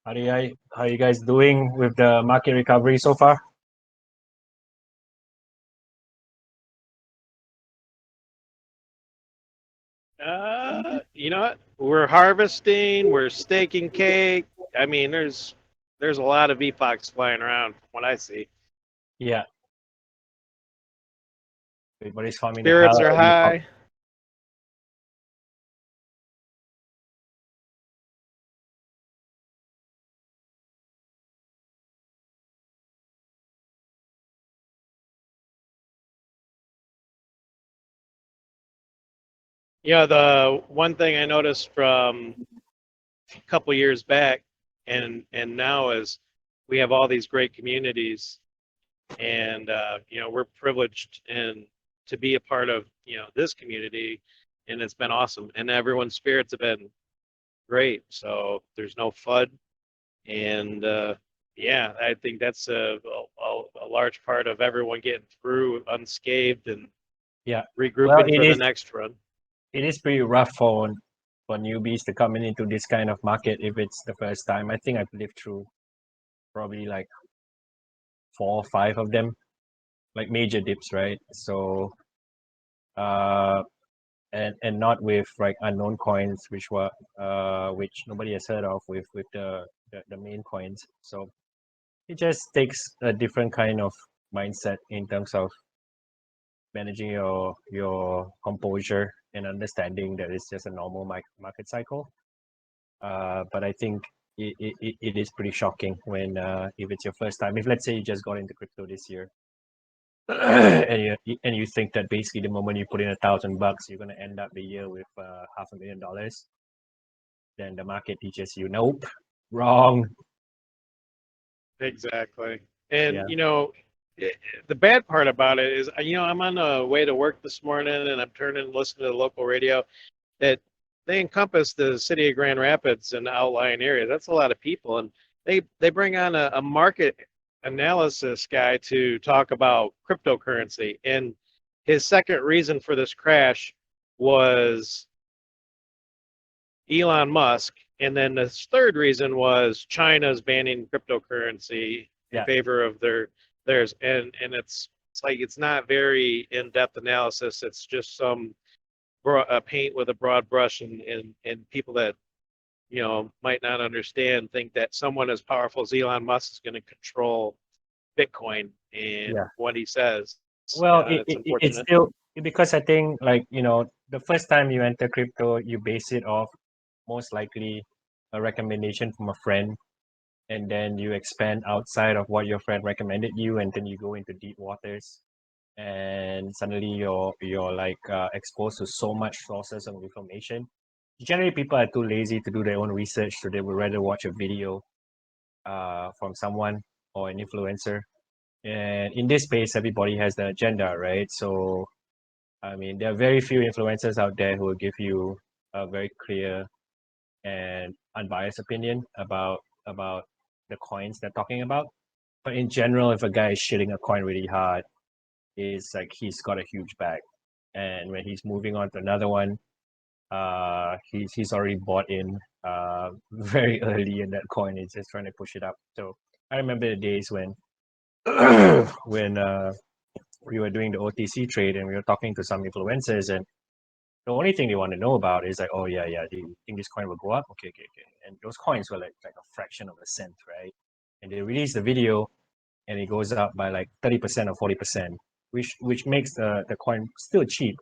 How you guys doing with the market recovery so far? You know what? We're harvesting. We're staking cake. I mean, there's a lot of VFOX flying around from what I see. Yeah, everybody's farming the hell Spirits out are of you. high. Yeah, the one thing I noticed from a couple years back and now is we have all these great communities, and we're privileged and to be a part of this community, and it's been awesome, and everyone's spirits have been great. So there's no FUD. And yeah, I think that's a large part of everyone getting through unscathed and Yeah. Well, regrouping for the next run. it is pretty rough for newbies to come into this kind of market if it's the first time. I think I've lived through probably like 4 or 5 of them, like major dips, right? So uh and not with like unknown coins which nobody has heard of with the main coins. So it just takes a different kind of mindset in terms of managing your composure and understanding that it's just a normal market cycle. But I think it is pretty shocking when if it's your first time. If let's say you just got into crypto this year, and you think that basically the moment you put in $1,000, you're gonna end up the year with $500,000, then the market teaches you, nope, wrong. Exactly. And Yeah, the bad part about it is, I'm on the way to work this morning, and I'm turning and listening to the local radio that they encompass the city of Grand Rapids and the outlying area. That's a lot of people, and they bring on a market analysis guy to talk about cryptocurrency. And his second reason for this crash was Elon Musk, and then the third reason was China's banning cryptocurrency in yeah, favor of theirs. And it's like it's not very in-depth analysis. It's just some paint with a broad brush, and people that might not understand think that someone as powerful as Elon Musk is going to control Bitcoin and yeah. what he says. Well, It's it's unfortunate. still because I think, like, the first time you enter crypto, you base it off most likely a recommendation from a friend, and then you expand outside of what your friend recommended you, and then you go into deep waters, and suddenly you're like exposed to so much sources of information. Generally, people are too lazy to do their own research, so they would rather watch a video from someone or an influencer. And in this space, everybody has the agenda, right? So I mean, there are very few influencers out there who will give you a very clear and unbiased opinion about the coins they're talking about. But in general, if a guy is shitting a coin really hard, it's like he's got a huge bag, and when he's moving on to another one, he's already bought in very early in that coin. He's just trying to push it up. So I remember the days when when we were doing the OTC trade and we were talking to some influencers, and the only thing they want to know about is like, oh yeah, yeah, do you think this coin will go up? Okay, okay, okay. And those coins were like a fraction of a cent, right? And they release the video and it goes up by like 30% or 40%, which makes the coin still cheap,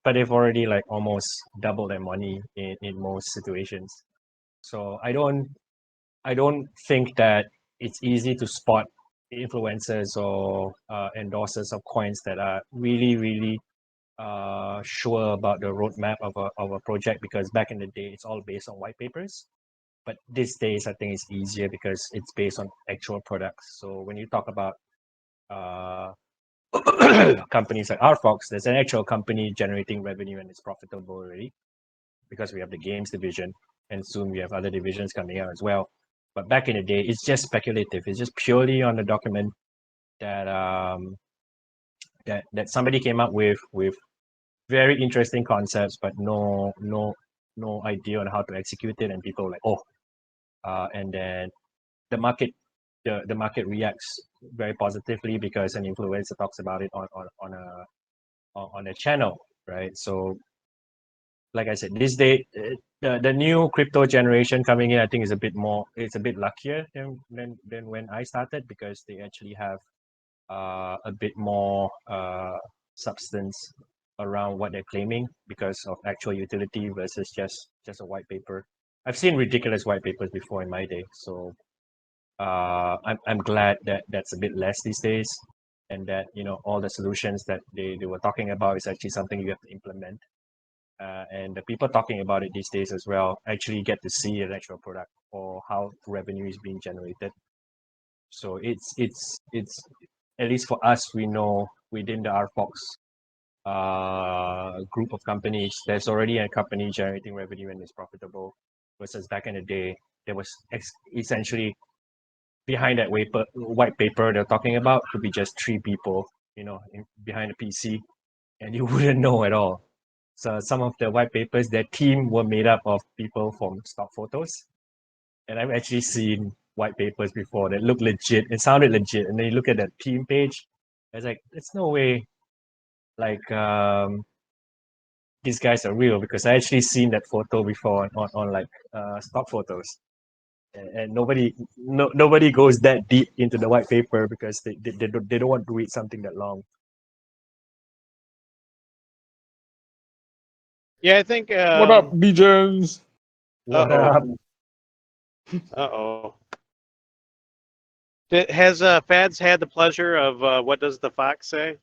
but they've already like almost doubled their money in most situations. So I don't think that it's easy to spot influencers or endorsers of coins that are really, really sure about the roadmap of a project, because back in the day it's all based on white papers, but these days I think it's easier because it's based on actual products. So when you talk about uh, companies like RFOX, there's an actual company generating revenue and it's profitable already, because we have the games division and soon we have other divisions coming out as well. But back in the day, it's just speculative. It's just purely on the document that that somebody came up with very interesting concepts, but no idea on how to execute it. And people were like, oh, and then the market the market reacts very positively because an influencer talks about it on a channel, right? So like I said, this day the new crypto generation coming in, I think is a bit more. It's a bit luckier than when I started because they actually have a bit more substance around what they're claiming because of actual utility versus just a white paper. I've seen ridiculous white papers before in my day, so I'm glad that that's a bit less these days, and that all the solutions that they were talking about is actually something you have to implement. And the people talking about it these days as well actually get to see an actual product or how revenue is being generated. So it's at least for us, we know within the RFOX group of companies, there's already a company generating revenue and is profitable. Versus back in the day, there was essentially behind that white paper they're talking about could be just three people, behind a PC, and you wouldn't know at all. So some of the white papers, their team were made up of people from stock photos, and I've actually seen white papers before that look legit. It sounded legit, and then you look at that team page, it's like there's no way like these guys are real because I actually seen that photo before on like stock photos, and nobody goes that deep into the white paper because they don't want to read something that long. Yeah, I think. What up, B Jones? What Uh-oh. up? Uh-oh. Has Fadz had the pleasure of What Does the Fox Say?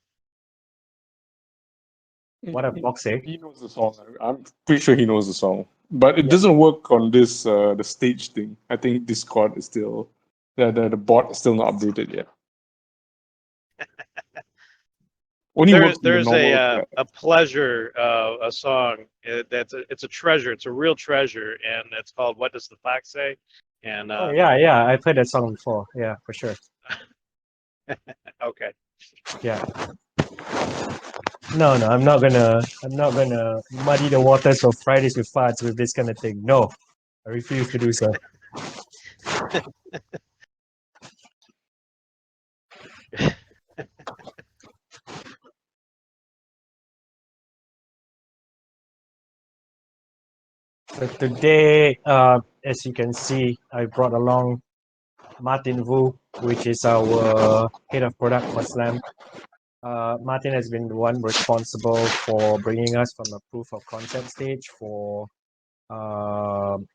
What up, Boxy? He knows the song. I'm pretty sure he knows the song, but it Yeah. doesn't work on this the stage thing. I think Discord is still the bot is still not updated yet. Only works in the There's normal. a pleasure, a song it's a treasure. It's a real treasure, and it's called "What Does the Fox Say?" And Oh yeah, I've heard that song before. Yeah, for sure. okay, Yeah. No, I'm not gonna muddy the waters of Fridays with Fadz with this kind of thing. No, I refuse to do so. So today, as you can see, I brought along Martin Wu, which is our head of product for Slam. Martin has been the one responsible for bringing us from a proof of concept stage for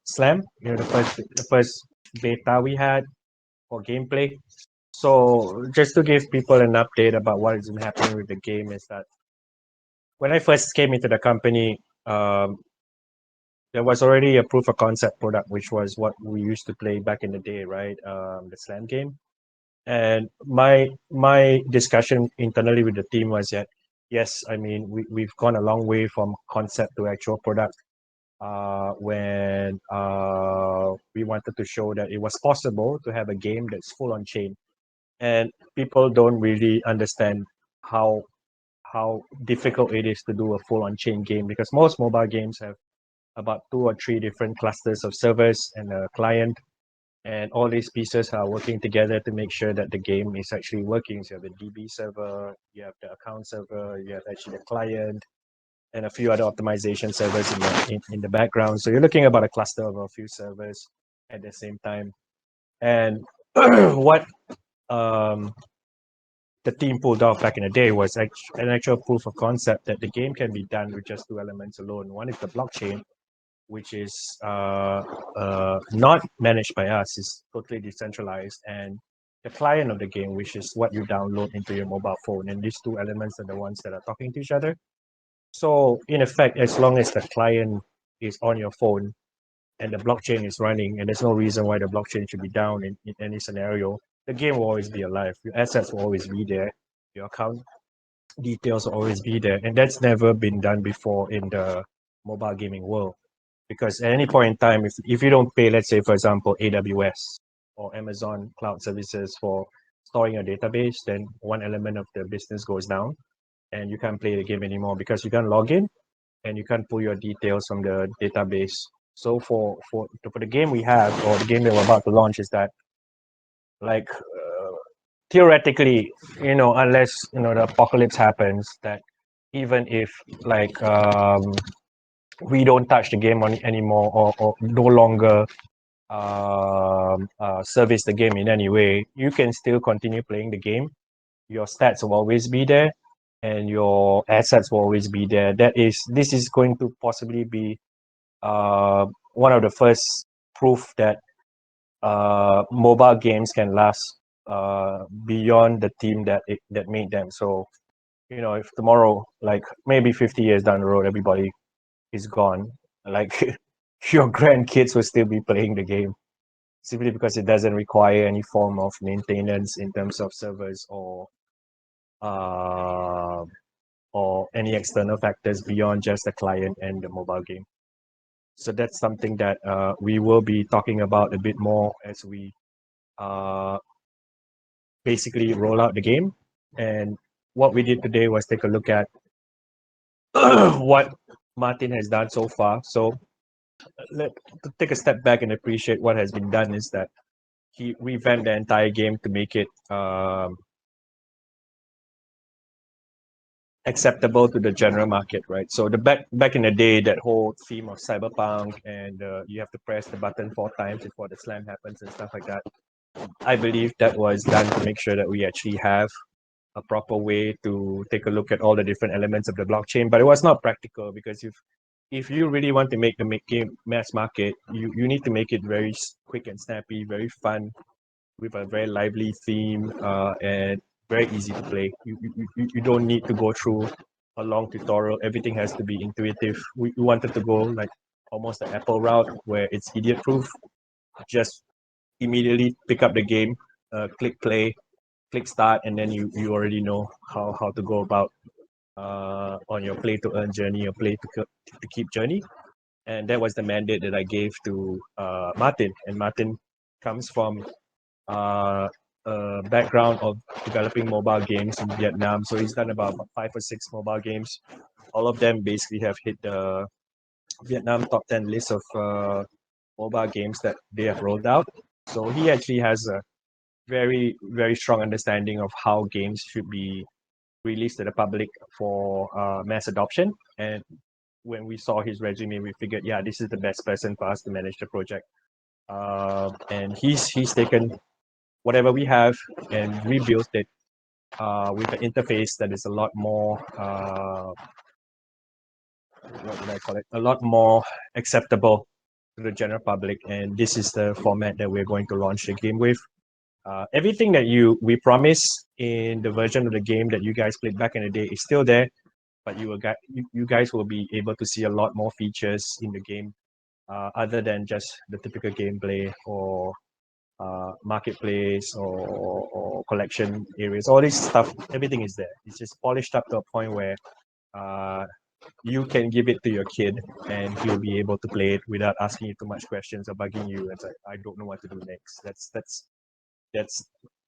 Slam. The first beta we had for gameplay. So just to give people an update about what has been happening with the game is that when I first came into the company, there was already a proof of concept product, which was what we used to play back in the day, right? The Slam game. And my discussion internally with the team was that yes, I mean we've gone a long way from concept to actual product. When we wanted to show that it was possible to have a game that's full on chain, and people don't really understand how difficult it is to do a full on chain game because most mobile games have about 2 or 3 different clusters of servers and a client, and all these pieces are working together to make sure that the game is actually working. So you have the DB server, you have the account server, you have actually the client, and a few other optimization servers in the background. So you're looking about a cluster of a few servers at the same time. And what the team pulled off back in the day was an actual proof of concept that the game can be done with just 2 elements alone. One is the blockchain, which is not managed by us, is totally decentralized, and the client of the game, which is what you download into your mobile phone. And these 2 elements are the ones that are talking to each other. So in effect, as long as the client is on your phone and the blockchain is running, and there's no reason why the blockchain should be down in any scenario, the game will always be alive. Your assets will always be there. Your account details will always be there. And that's never been done before in the mobile gaming world. Because at any point in time, if you don't pay, let's say, for example, AWS or Amazon Cloud Services for storing your database, then one element of the business goes down and you can't play the game anymore because you can't log in and you can't pull your details from the database. So for the game we have, or the game that we're about to launch, is that like theoretically, unless the apocalypse happens, that even if like we don't touch the game on anymore, or no longer service the game in any way, you can still continue playing the game. Your stats will always be there, and your assets will always be there. This is going to possibly be one of the first proof that mobile games can last beyond the team that made them. So if tomorrow, like maybe 50 years down the road, everybody is gone, like your grandkids will still be playing the game, simply because it doesn't require any form of maintenance in terms of servers uh, or any external factors beyond just the client and the mobile game. So that's something that we will be talking about a bit more as we uh, basically roll out the game. And what we did today was take a look at what Martin has done so far. So to take a step back and appreciate what has been done, is that he revamped the entire game to make it acceptable to the general market, right? So the back in the day, that whole theme of cyberpunk, and you have to press the button 4 times before the slam happens and stuff like that. I believe that was done to make sure that we actually have a proper way to take a look at all the different elements of the blockchain, but it was not practical, because if you really want to make the game mass market, you need to make it very quick and snappy, very fun, with a very lively theme, and very easy to play. You don't need to go through a long tutorial. Everything has to be intuitive. We wanted to go like almost the Apple route, where it's idiot proof. Just immediately pick up the game, click play, click start, and then you already know how to go about on your play to earn journey or play to keep journey. And that was the mandate that I gave to Martin. And Martin comes from a background of developing mobile games in Vietnam. So he's done about 5 or 6 mobile games. All of them basically have hit the Vietnam top 10 list of mobile games that they have rolled out. So he actually has a very, very strong understanding of how games should be released to the public for mass adoption. And when we saw his resume, we figured, yeah, this is the best person for us to manage the project. And he's taken whatever we have and rebuilt it with an interface that is a lot more what would I call it? A lot more acceptable to the general public. And this is the format that we're going to launch the game with. Everything that we promised in the version of the game that you guys played back in the day is still there, but you guys will be able to see a lot more features in the game, other than just the typical gameplay or marketplace or collection areas. All this stuff, everything is there. It's just polished up to a point where uh, you can give it to your kid and he'll be able to play it without asking you too much questions or bugging you. It's like, I don't know what to do next.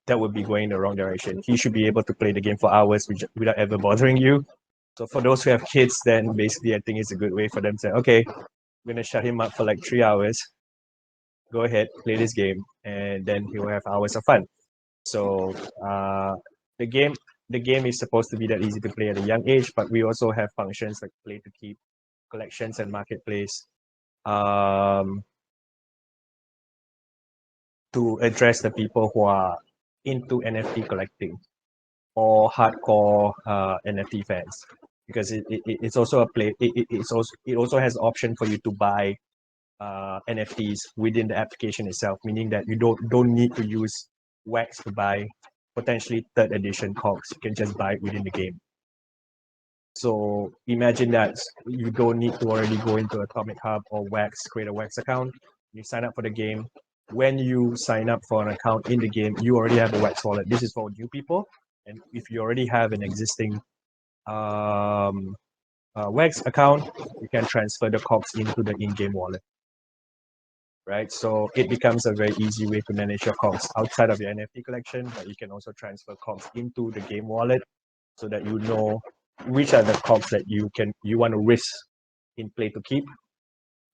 That would be going the wrong direction. He should be able to play the game for hours without ever bothering you. So for those who have kids, then basically I think it's a good way for them to say, okay, I'm gonna shut him up for like 3 hours. Go ahead, play this game, and then he will have hours of fun. So the game the game is supposed to be that easy to play at a young age, but we also have functions like play to keep, collections, and marketplace to address the people who are into NFT collecting or hardcore NFT fans, because it's also a play. It also has option for you to buy NFTs within the application itself, meaning that you don't need to use Wax to buy potentially third edition KOGs. You can just buy it within the game. So imagine that you don't need to already go into Atomic Hub or Wax, create a Wax account. You sign up for the game. When you sign up for an account in the game, you already have a Wax wallet. This is for new people. And if you already have an existing Wax account, you can transfer the KOGs into the in-game wallet. Right, so it becomes a very easy way to manage your KOGs outside of your NFT collection, but you can also transfer KOGs into the game wallet so that you know which are the KOGs that you want to risk in play to keep,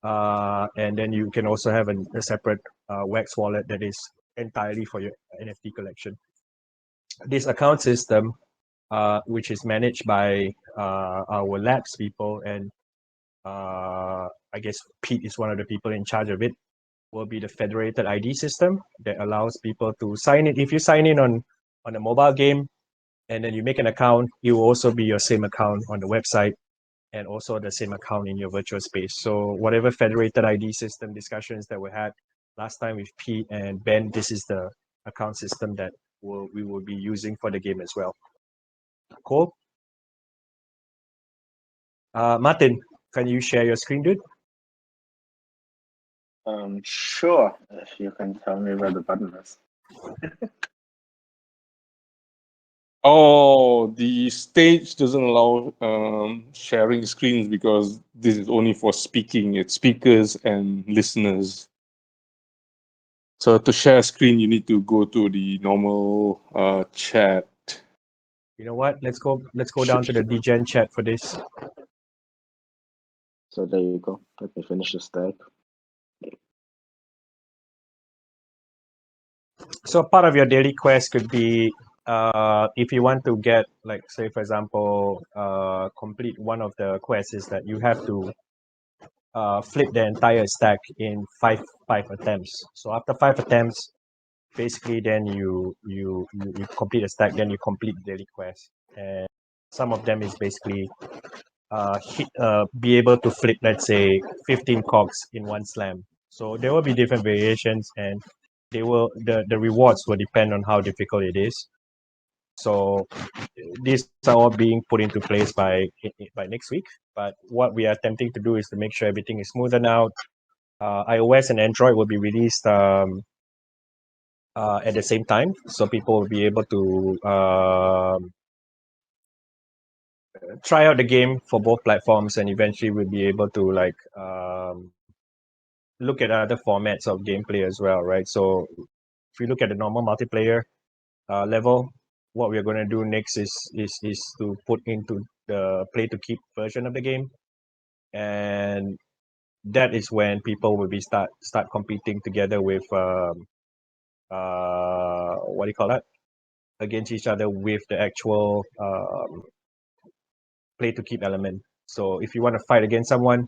And then you can also have a separate Wax wallet that is entirely for your NFT collection. This account system, which is managed by our labs people, and I guess Pete is one of the people in charge of it, will be the federated ID system that allows people to sign in. If you sign in on a mobile game and then you make an account, it will also be your same account on the website and also the same account in your virtual space. So whatever federated ID system discussions that we had last time with Pete and Ben, this is the account system that we will be using for the game as well. Cool. Martin, can you share your screen, dude? Sure, if you can tell me where the button is. Oh, the stage doesn't allow sharing screens because this is only for speaking. It's speakers and listeners. So to share screen, you need to go to the normal chat. You know what? Let's go down to the DGen chat for this. So there you go. Let me finish the stack. So part of your daily quest could be if you want to get, like, say for example, complete one of the quests is that you have to flip the entire stack in five attempts. So after 5 attempts, basically then you complete a stack, then you complete the daily quest. And some of them is basically be able to flip, let's say, 15 KOGs in one slam. So there will be different variations, and the rewards will depend on how difficult it is. So these are all being put into place by next week. But what we are attempting to do is to make sure everything is smoothened out. iOS and Android will be released at the same time, so people will be able to try out the game for both platforms, and eventually we'll be able to look at other formats of gameplay as well, right? So if you look at the normal multiplayer level, what we're going to do next is to put into the play to keep version of the game, and that is when people will be start competing together with what do you call that, against each other with the actual play to keep element. So if you want to fight against someone,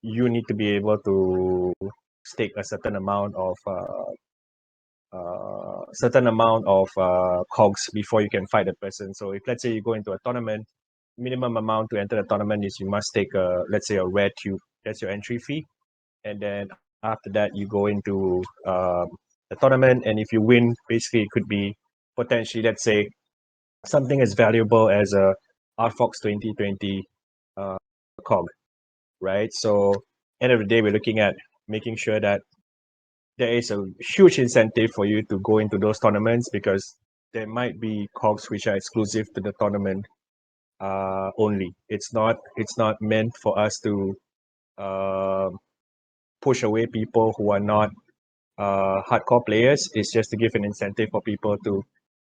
you need to be able to stake a certain amount of cogs before you can fight a person. So if let's say you go into a tournament, minimum amount to enter the tournament is you must take a, let's say, a rare tube. That's your entry fee, and then after that you go into the tournament, and if you win, basically it could be potentially, let's say, something as valuable as a RFOX 2020 cog, right? So end of the day, we're looking at making sure that there is a huge incentive for you to go into those tournaments, because there might be cogs which are exclusive to the tournament only. It's not meant for us to push away people who are not hardcore players. It's just to give an incentive for people to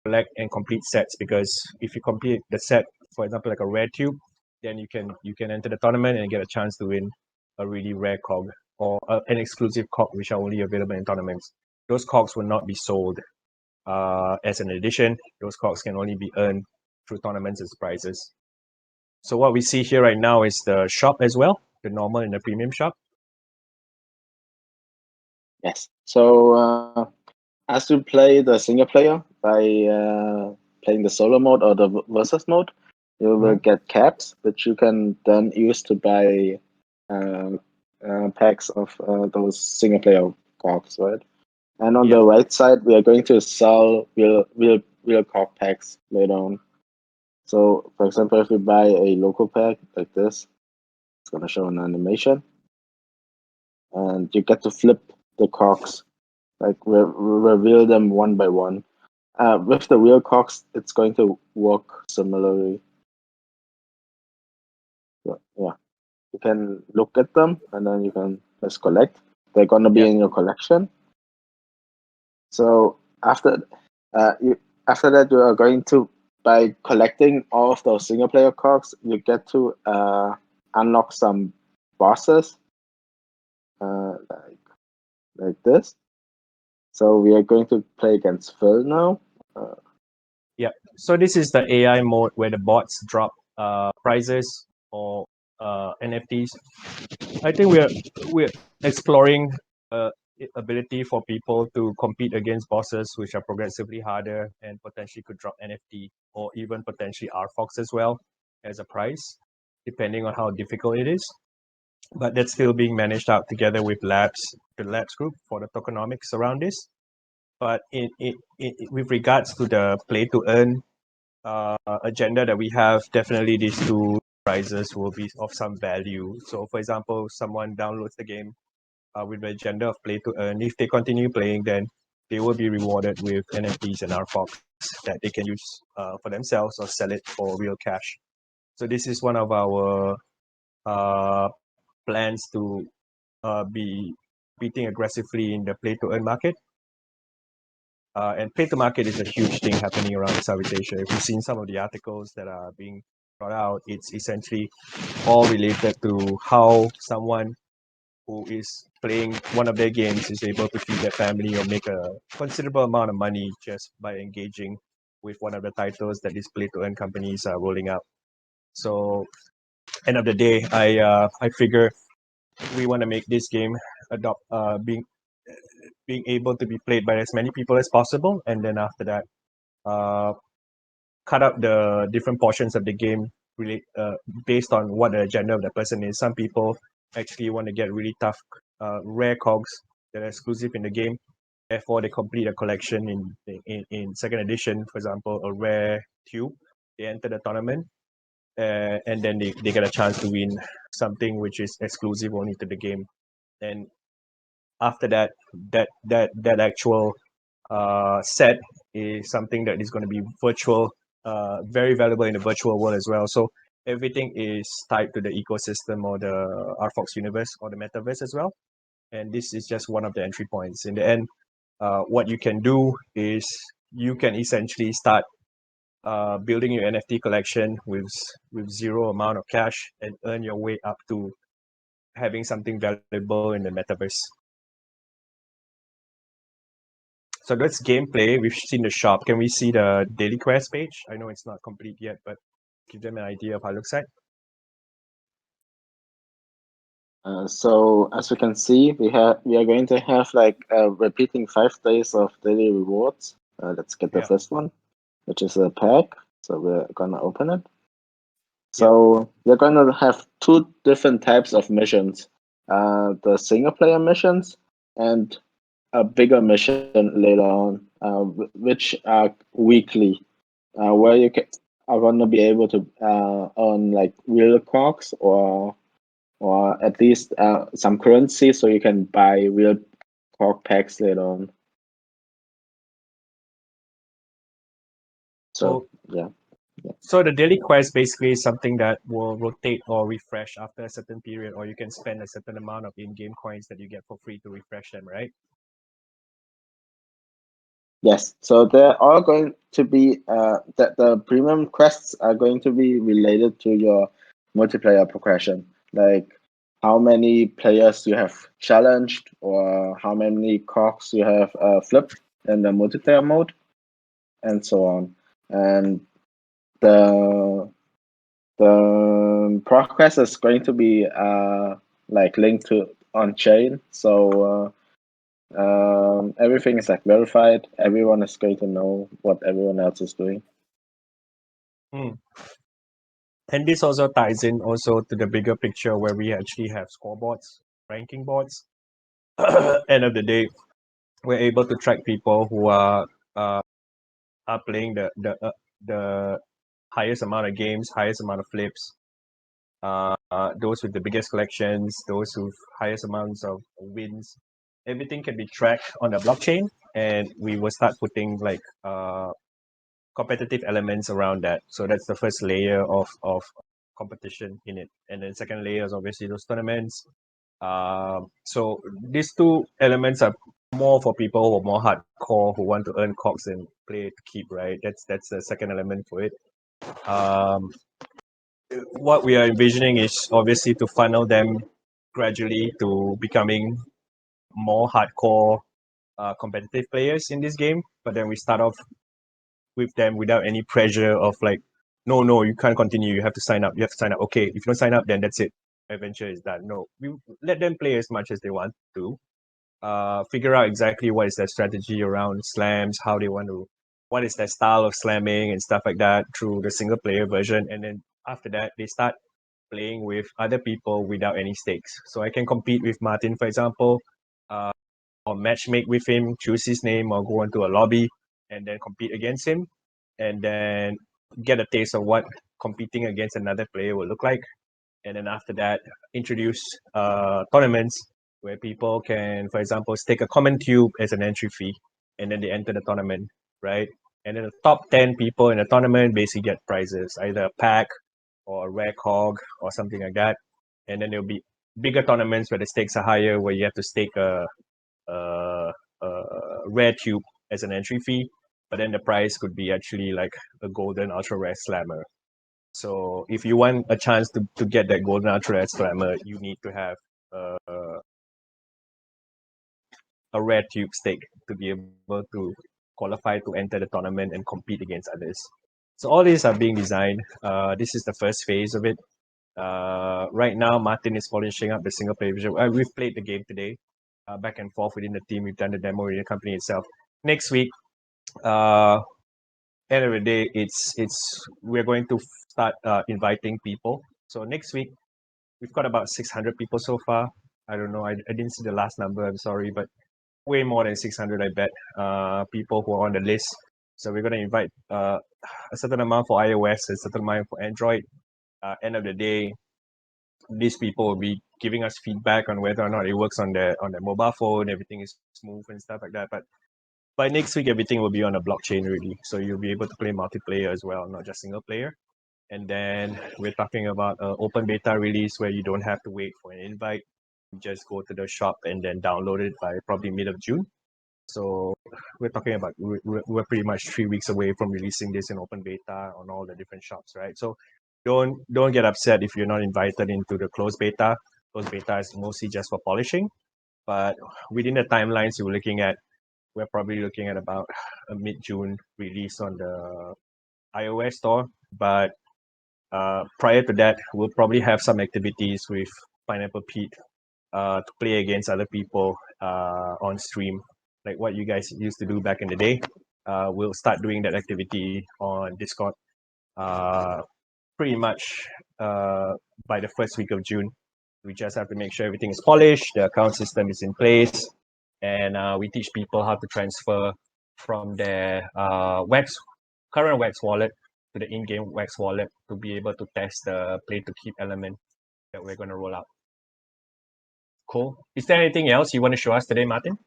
collect and complete sets, because if you complete the set, for example, like a rare tube, then you can enter the tournament and get a chance to win a really rare cog, or an exclusive cog which are only available in tournaments. Those cogs will not be sold as an addition. Those cogs can only be earned through tournaments as prizes. So what we see here right now is the shop as well, the normal and the premium shop. Yes. So as you play the single player by playing the solo mode or the versus mode, you will get caps, which you can then use to buy packs of those single player cogs, right? And on the right side, we are going to sell real cog packs later on. So, for example, if you buy a local pack like this, it's going to show an animation, and you get to flip the cogs, like reveal them one by one. With the real cogs, it's going to work similarly. So, yeah, you can look at them, and then you can just collect. They're going to be in your collection. So after that, you are going to, by collecting all of those single player cogs, you get to unlock some bosses, like this. So we are going to play against Phil now. So this is the AI mode where the bots drop prizes or NFTs. I think we're exploring ability for people to compete against bosses which are progressively harder and potentially could drop NFT or even potentially RFOX as well as a prize, depending on how difficult it is. But that's still being managed out together with the labs group for the tokenomics around this. But with regards to the play to earn agenda that we have, definitely these two prizes will be of some value. So, for example, someone downloads the game with the agenda of play to earn. If they continue playing, then they will be rewarded with NFTs and RFOX that they can use for themselves or sell it for real cash. So this is one of our plans to be competing aggressively in the play to earn market. And play to market is a huge thing happening around Southeast Asia. If you've seen some of the articles that are being brought out, it's essentially all related to how someone who is playing one of their games is able to feed their family or make a considerable amount of money just by engaging with one of the titles that these play to earn companies are rolling out. So, end of the day, I figure we want to make this game being able to be played by as many people as possible, and then after that, cut up the different portions of the game based on what the agenda of the person is. Some people actually want to get really tough, rare KOGs that are exclusive in the game. Therefore, they complete a collection in second edition, for example, a rare tube. They enter the tournament, and then they get a chance to win something which is exclusive only to the game. And after that, that actual set is something that is going to be virtual, very valuable in the virtual world as well. So everything is tied to the ecosystem or the RFOX universe or the metaverse as well. And this is just one of the entry points. In the end, what you can do is you can essentially start building your NFT collection with zero amount of cash and earn your way up to having something valuable in the metaverse. So that's gameplay. We've seen the shop. Can we see the daily quest page? I know it's not complete yet, but give them an idea of how it looks like. So as you can see, we are going to have like repeating 5 days of daily rewards. Let's get the first one, which is a pack. So we're gonna open it. So we're gonna have 2 different types of missions: the single player missions and a bigger mission later on, which are weekly, where you are gonna be able to earn like real KOGs or at least some currency, so you can buy real KOG packs later on. So yeah. So the daily quest basically is something that will rotate or refresh after a certain period, or you can spend a certain amount of in-game coins that you get for free to refresh them, right? Yes, so they're all going to be that the premium quests are going to be related to your multiplayer progression, like how many players you have challenged or how many KOGs you have flipped in the multiplayer mode, and so on. And the progress is going to be like linked to on chain, so everything is like verified. Everyone is going to know what everyone else is doing. And this also ties in also to the bigger picture where we actually have scoreboards, ranking boards. End of the day, we're able to track people who are playing the highest amount of games, highest amount of flips, those with the biggest collections, those with highest amounts of wins. Everything can be tracked on the blockchain, and we will start putting like competitive elements around that. So that's the first layer of competition in it, and then second layer is obviously those tournaments. So these 2 elements are more for people who are more hardcore, who want to earn KOGs and play to keep, right? That's the second element for it. What we are envisioning is obviously to funnel them gradually to becoming more hardcore competitive players in this game. But then we start off with them without any pressure of like, no, you can't continue. You have to sign up. You have to sign up. Okay, if you don't sign up, then that's it. Adventure is done. No, we let them play as much as they want to. Figure out exactly what is their strategy around slams, how they want to, what is their style of slamming and stuff like that through the single player version. And then after that, they start playing with other people without any stakes. So I can compete with Martin, for example, or matchmake with him, choose his name, or go into a lobby and then compete against him, and then get a taste of what competing against another player will look like. And then after that, introduce tournaments where people can, for example, stake a common tube as an entry fee, and then they enter the tournament, right? And then the top 10 people in the tournament basically get prizes, either a pack or a rare cog or something like that. And then there'll be bigger tournaments where the stakes are higher, where you have to stake a, a rare tube as an entry fee, but then the prize could be actually like a golden ultra rare slammer. So if you want a chance to get that golden ultra rare slammer, you need to have a rare tube stake to be able to qualify to enter the tournament and compete against others. So all these are being designed. This is the first phase of it. Right now, Martin is polishing up the single player version. We've played the game today, back and forth within the team. We've done the demo in the company itself. Next week, end of the day, we're going to start inviting people. So next week, we've got about 600 people so far. I don't know. I didn't see the last number. I'm sorry, but way more than 600, I bet. People who are on the list. So we're going to invite a certain amount for iOS, a certain amount for Android. End of the day, these people will be giving us feedback on whether or not it works on their mobile phone. Everything is smooth and stuff like that. But by next week, everything will be on a blockchain already. So you'll be able to play multiplayer as well, not just single player. And then we're talking about an open beta release where you don't have to wait for an invite. You just go to the shop and then download it by probably mid of June. So we're talking about we're pretty much 3 weeks away from releasing this in open beta on all the different shops, right? So don't get upset if you're not invited into the closed beta. Closed beta is mostly just for polishing, but within the timelines we're probably looking at about a mid-June release on the iOS store. But prior to that, we'll probably have some activities with Pineapple Pete to play against other people on stream, like what you guys used to do back in the day. We'll start doing that activity on Discord pretty much by the first week of June. We just have to make sure everything is polished, the account system is in place, and we teach people how to transfer from their current Wax wallet to the in-game Wax wallet to be able to test the play to keep element that we're going to roll out. Cool. Is there anything else you want to show us today, Martin?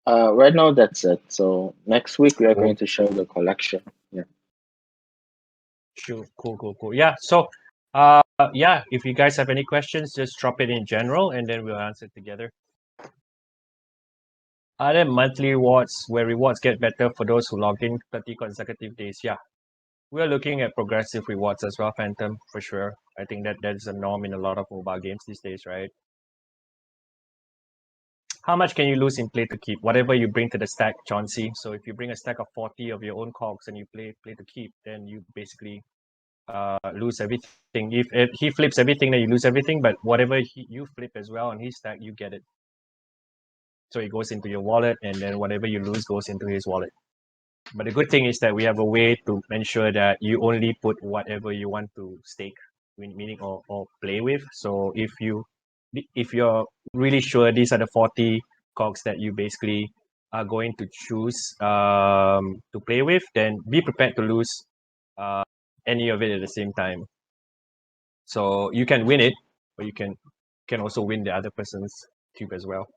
Right now that's it. So next week we are Cool. going to show the collection. Yeah. Sure. Cool. Yeah. So, yeah, if you guys have any questions, just drop it in general and then we'll answer together. Are there monthly rewards where rewards get better for those who log in 30 consecutive days? Yeah. We're looking at progressive rewards as well, Phantom, for sure. I think that is a norm in a lot of mobile games these days, right? How much can you lose in play to keep? Whatever you bring to the stack, Chauncey. So if you bring a stack of 40 of your own KOGs and you play to keep, then you basically lose everything. If he flips everything, then you lose everything. But whatever you flip as well on his stack, you get it. So it goes into your wallet, and then whatever you lose goes into his wallet. But the good thing is that we have a way to ensure that you only put whatever you want to stake, meaning or play with. So if you're really sure these are the 40 KOGs that you basically are going to choose to play with, then be prepared to lose any of it at the same time. So you can win it, but you can also win the other person's cube as well.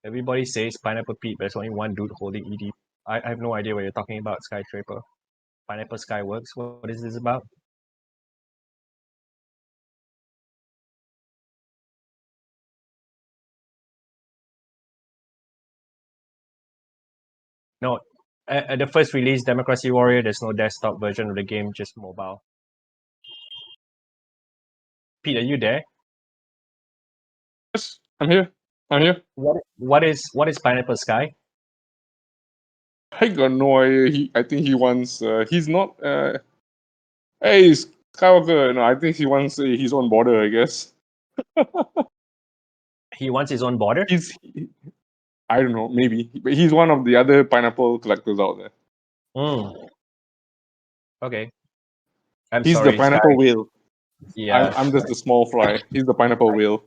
Everybody says Pineapple Pete, but there's only one dude holding ED. I have no idea what you're talking about, Skytraper. Pineapple Skyworks, what is this about? No, At the first release, Democracy Warrior, there's no desktop version of the game, just mobile. Pete, are you there? Yes, I'm here. I'm here. What is Pineapple Sky? I got no idea. I think he wants. He's not. Hey, Skywalker. No, I think he wants his own border. I guess. He wants his own border. I don't know. Maybe, but he's one of the other pineapple collectors out there. Okay. He's sorry, the pineapple Sky. whale. Yeah. I'm just a small fly. He's the pineapple whale.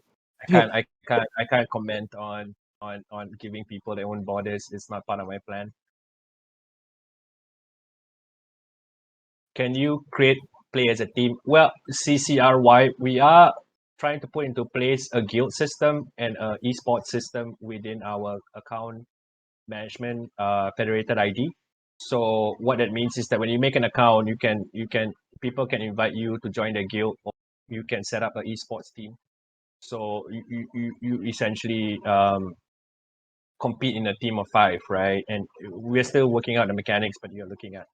I can't comment on giving people their own borders. It's not part of my plan. Can you play as a team? Well, CCRY, we are trying to put into place a guild system and a esports system within our account management federated ID. So what that means is that when you make an account, you can people can invite you to join the guild, or you can set up an esports team. So you essentially compete in a team of 5, right? And we're still working out the mechanics, but you're looking at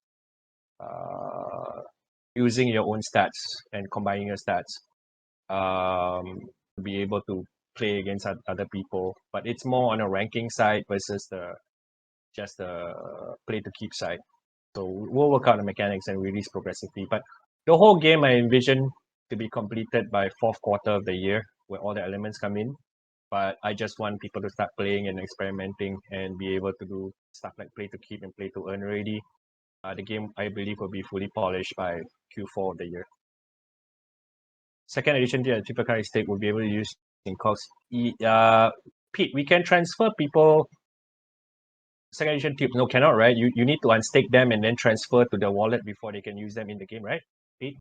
using your own stats and combining your stats to be able to play against other people. But it's more on a ranking side versus just the play to keep side. So we'll work out the mechanics and release progressively. But the whole game I envision to be completed by 4th quarter of the year, where all the elements come in. But I just want people to start playing and experimenting and be able to do stuff like play to keep and play to earn already. The game, I believe, will be fully polished by Q4 of the year. Second edition, the triple currency stake will be able to use in COGs. Pete, we can transfer people. Second edition tubes, no, cannot, right? You need to unstake them and then transfer to the wallet before they can use them in the game, right, Pete?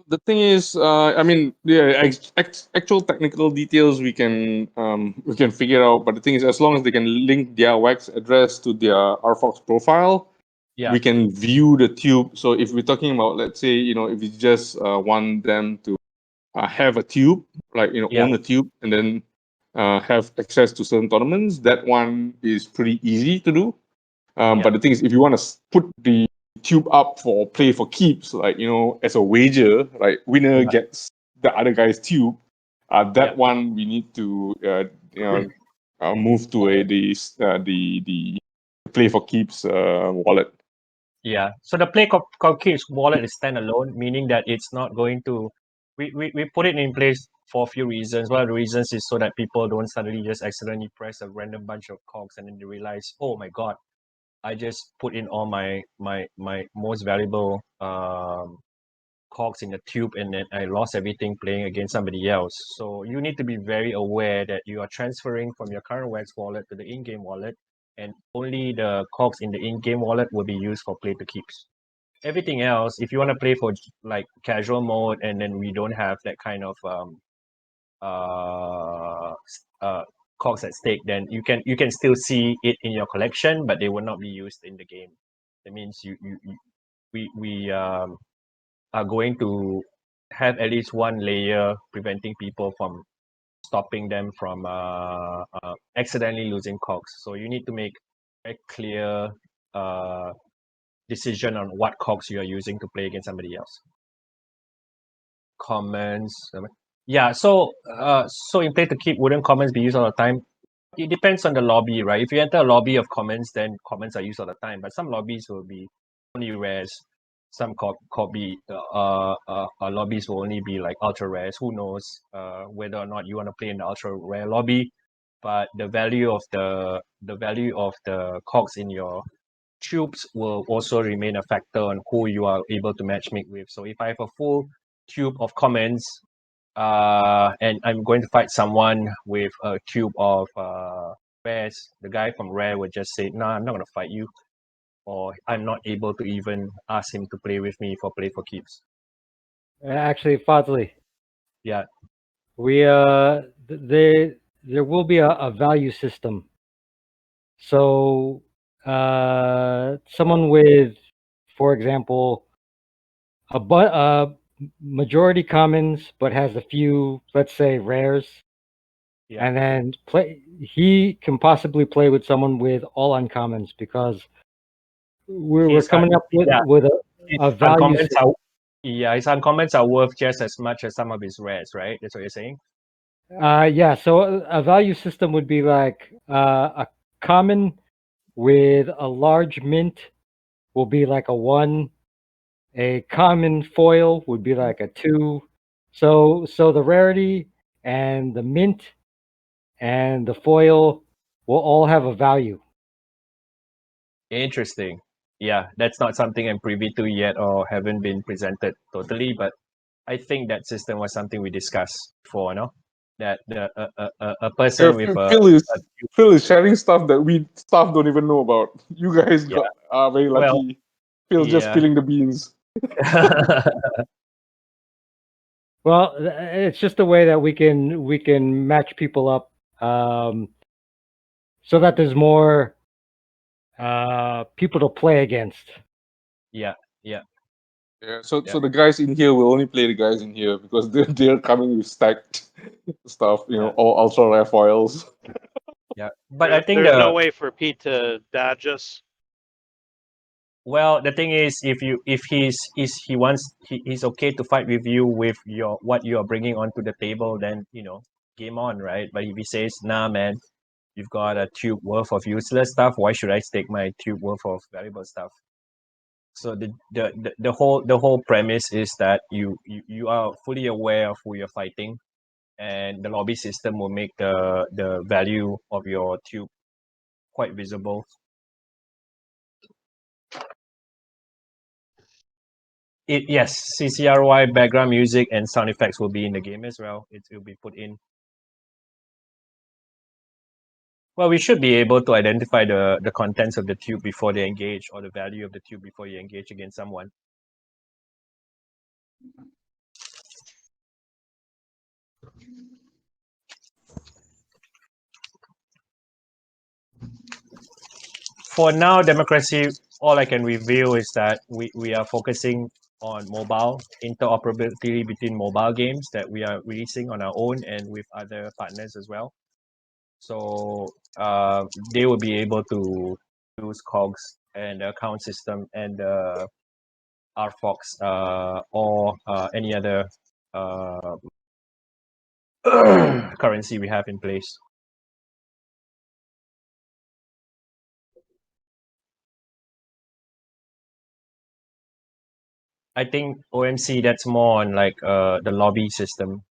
The thing is, I mean, yeah, actual technical details we can figure out. But the thing is, as long as they can link their wax address to their RFOX profile, Yeah. we can view the tube. So if we're talking about, let's say, if you just want them to have a tube, like own a tube, and then have access to certain tournaments, that one is pretty easy to do. But the thing is, if you want to put the tube up for play for keeps, like as a wager, like winner gets the other guy's tube, that one we need to move to the play for keeps wallet. Yeah. So the play keeps wallet is standalone, meaning that it's not going to. We put it in place for a few reasons. One of the reasons is so that people don't suddenly just accidentally press a random bunch of cogs and then they realize, oh my god, I just put in all my most valuable cogs in the tube and then I lost everything playing against somebody else. So you need to be very aware that you are transferring from your current Wax wallet to the in-game wallet, and only the cogs in the in-game wallet will be used for play to keeps. Everything else, if you want to play for like casual mode and then we don't have that kind of cogs at stake, then you can still see it in your collection, but they will not be used in the game. That means we are going to have at least one layer preventing people from stopping them from accidentally losing cogs. So you need to make a clear decision on what cogs you are using to play against somebody else. Comments. Yeah, so in play to keep, wouldn't comments be used all the time? It depends on the lobby, right? If you enter a lobby of comments, then comments are used all the time. But some lobbies will be only rares. Some lobbies will only be like ultra rares. Who knows whether or not you want to play in the ultra rare lobby? But the value of the cogs in your tubes will also remain a factor on who you are able to matchmake with. So if I have a full tube of comments, and I'm going to fight someone with a tube of rares, the guy from rare would just say, "Nah, I'm not gonna fight you," or I'm not able to even ask him to play with me for play for keeps. Actually, Fadz, Yeah. we there will be a value system. So someone with, for example, a majority commons but has a few, let's say, rares, Yeah. and then play. He can possibly play with someone with all uncommons because we're His coming up yeah, with his a value uncommons system. his uncommons are worth just as much as some of his rares, right? That's what you're saying. Yeah, so a value system would be like a common with a large mint will be like a 1. A common foil would be like a 2. So the rarity and the mint and the foil will all have a value. Interesting. Yeah, that's not something I'm privy to yet or haven't been presented totally, but I think that system was something we discussed before, no? That a person with a Phil is sharing stuff that we staff don't even know about. You guys yeah, are very well, lucky. Phil just yeah. spilling the beans. Well, it's just a way that we can match people up so that there's more people to play against. Yeah, yeah. Yeah, so Yeah. so the guys in here will only play the guys in here because they're coming with stacked stuff, Yeah. all ultra rare foils. Yeah. But I think there's no way for Pete to dodge us. well, the thing is, if he's okay to fight with you with your what you are bringing onto the table, then game on, right? But if he says, "Nah, man, you've got a tube worth of useless stuff. Why should I stake my tube worth of valuable stuff?" So the whole premise is that you are fully aware of who you're fighting, and the lobby system will make the value of your tube quite visible. Yes, CCRY background music and sound effects will be in the game as well. It will be put in. Well, we should be able to identify the contents of the tube before they engage, or the value of the tube before you engage against someone. For now, democracy, all I can reveal is that we are focusing on mobile interoperability between mobile games that we are releasing on our own and with other partners as well. So they will be able to use KOGs and the account system and the RFOX or any other currency we have in place. I think OMC, that's more on like the lobby system.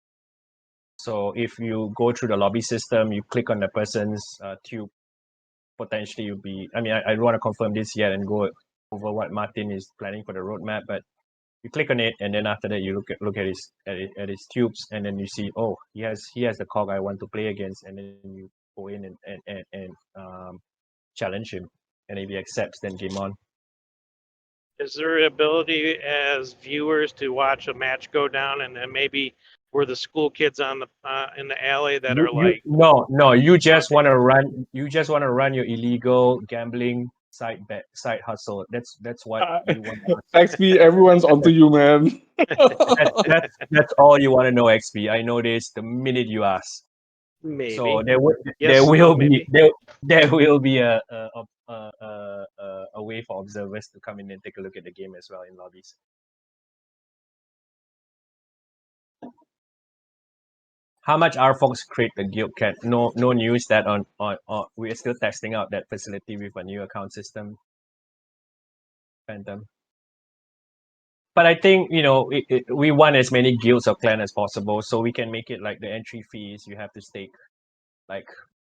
So if you go through the lobby system, you click on the person's tube, potentially you'll be. I mean, I don't want to confirm this yet and go over what Martin is planning for the roadmap, but you click on it, and then after that you look at his tubes, and then you see, oh, he has the cog I want to play against, and then you go in and challenge him, and if he accepts, then game on. Is there ability as viewers to watch a match go down, and then maybe we're the school kids on the in the alley that are like, No, you just taunting? want to run your illegal gambling side hustle. That's what you want. XP, everyone's onto you, man. That's all you want to know, XP. I know this the minute you ask. Maybe. So Yes, there will no, be maybe. there will be a way for observers to come in and take a look at the game as well in lobbies. How much RFOX create the guild can no news that on we are still testing out that facility with a new account system. Phantom. But I think we want as many guilds or clan as possible, so we can make it like the entry fees you have to stake, like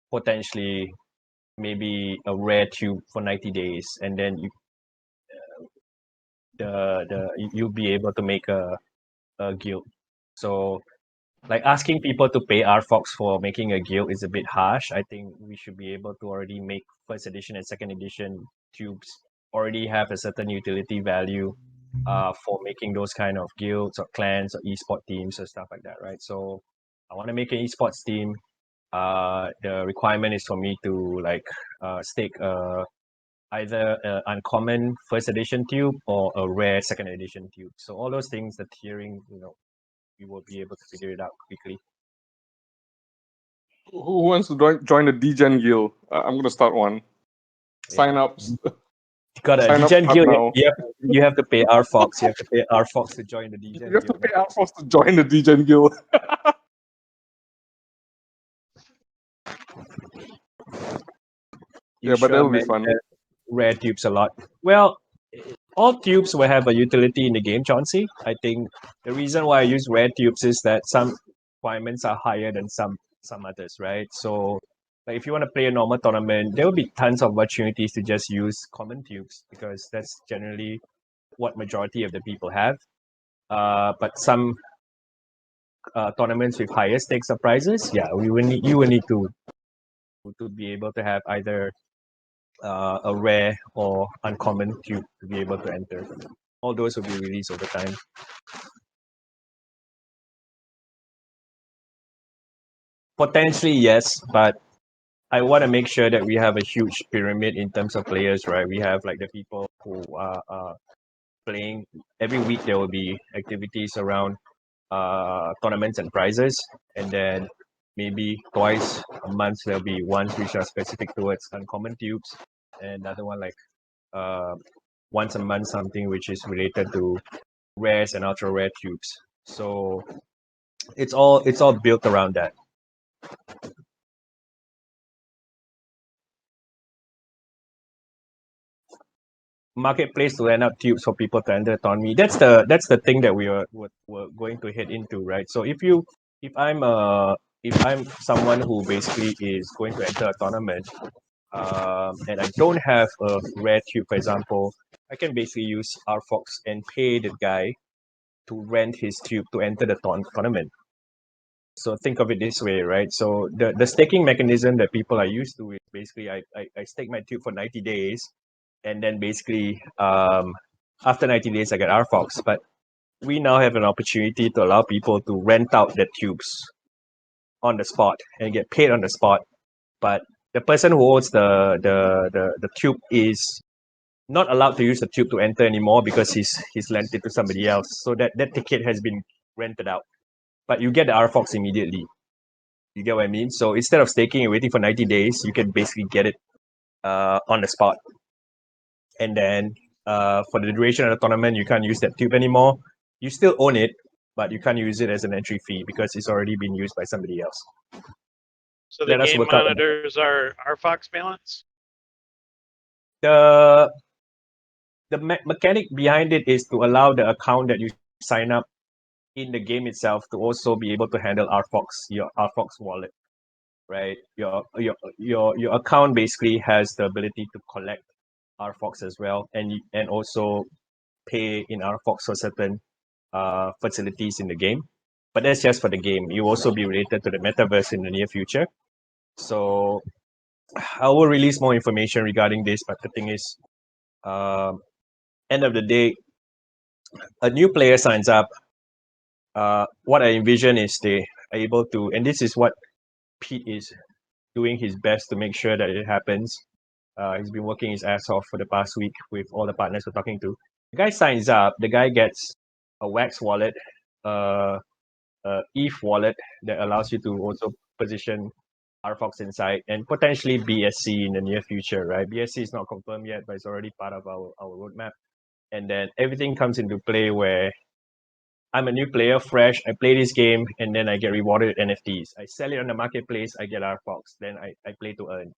potentially maybe a rare tube for 90 days, and then you'll be able to make a guild. So like asking people to pay RFOX for making a guild is a bit harsh. I think we should be able to already make first edition and second edition tubes already have a certain utility value for making those kind of guilds or clans or esport teams or stuff like that, right? So I want to make an esports team. The requirement is for me to like stake either an uncommon first edition tube or a rare second edition tube. So all those things, the tiering, you will be able to figure it out quickly. Who wants to join the DGen guild? I'm gonna start one. Sign up. Got a Sign up DGen start guild. now. You have to pay RFOX. You have to pay RFOX to join the You DGen have to guild. pay RFOX to join the DGen guild. You Yeah, but that'll be man, fun. rare tubes a lot. Well, all tubes will have a utility in the game, Chauncey. I think the reason why I use rare tubes is that some requirements are higher than some others, right? So, like if you want to play a normal tournament, there will be tons of opportunities to just use common tubes because that's generally what majority of the people have. But some tournaments with higher stakes or prizes, yeah, you will need to be able to have either a rare or uncommon tube to be able to enter. All those will be released over time. Potentially, yes, but I want to make sure that we have a huge pyramid in terms of players, right? We have like the people who are playing every week. There will be activities around tournaments and prizes, and then maybe twice a month there'll be ones which are specific towards uncommon tubes, and another one like uh, once a month something which is related to rares and ultra rare tubes. So it's all built around that. Marketplace to end up tubes for people to enter autonomy. That's the thing that we're going to head into, right? So if I'm someone who basically is going to enter a tournament, and I don't have a rare tube, for example, I can basically use RFOX and pay the guy to rent his tube to enter the tournament. So think of it this way, right? So the staking mechanism that people are used to is basically I stake my tube for 90 days, and then basically after 90 days I get RFOX. But we now have an opportunity to allow people to rent out their tubes on the spot and get paid on the spot. But the person who holds the tube is not allowed to use the tube to enter anymore because he's lent it to somebody else. So that ticket has been rented out. But you get the RFOX immediately. You get what I mean? So instead of staking and waiting for 90 days, you can basically get it on the spot. And then for the duration of the tournament, you can't use that tube anymore. You still own it, but you can't use it as an entry fee because it's already been used by somebody else. So the Let us game work out monitors our Fox balance. the mechanic behind it is to allow the account that you sign up in the game itself to also be able to handle RFOX, your RFOX wallet, right? Your account basically has the ability to collect RFOX as well, and also pay in RFOX for certain facilities in the game. But that's just for the game. You will also be related to the metaverse in the near future. So I will release more information regarding this. But the thing is, end of the day, a new player signs up. What I envision is they are able to, and this is what Pete is doing his best to make sure that it happens. He's been working his ass off for the past week with all the partners we're talking to. The guy signs up. The guy gets a Wax wallet, ETH wallet that allows you to also position RFOX inside, and potentially BSC in the near future, right? BSC is not confirmed yet, but it's already part of our roadmap. And then everything comes into play where I'm a new player, fresh. I play this game, and then I get rewarded with NFTs. I sell it on the marketplace. I get RFOX. Then I play to earn,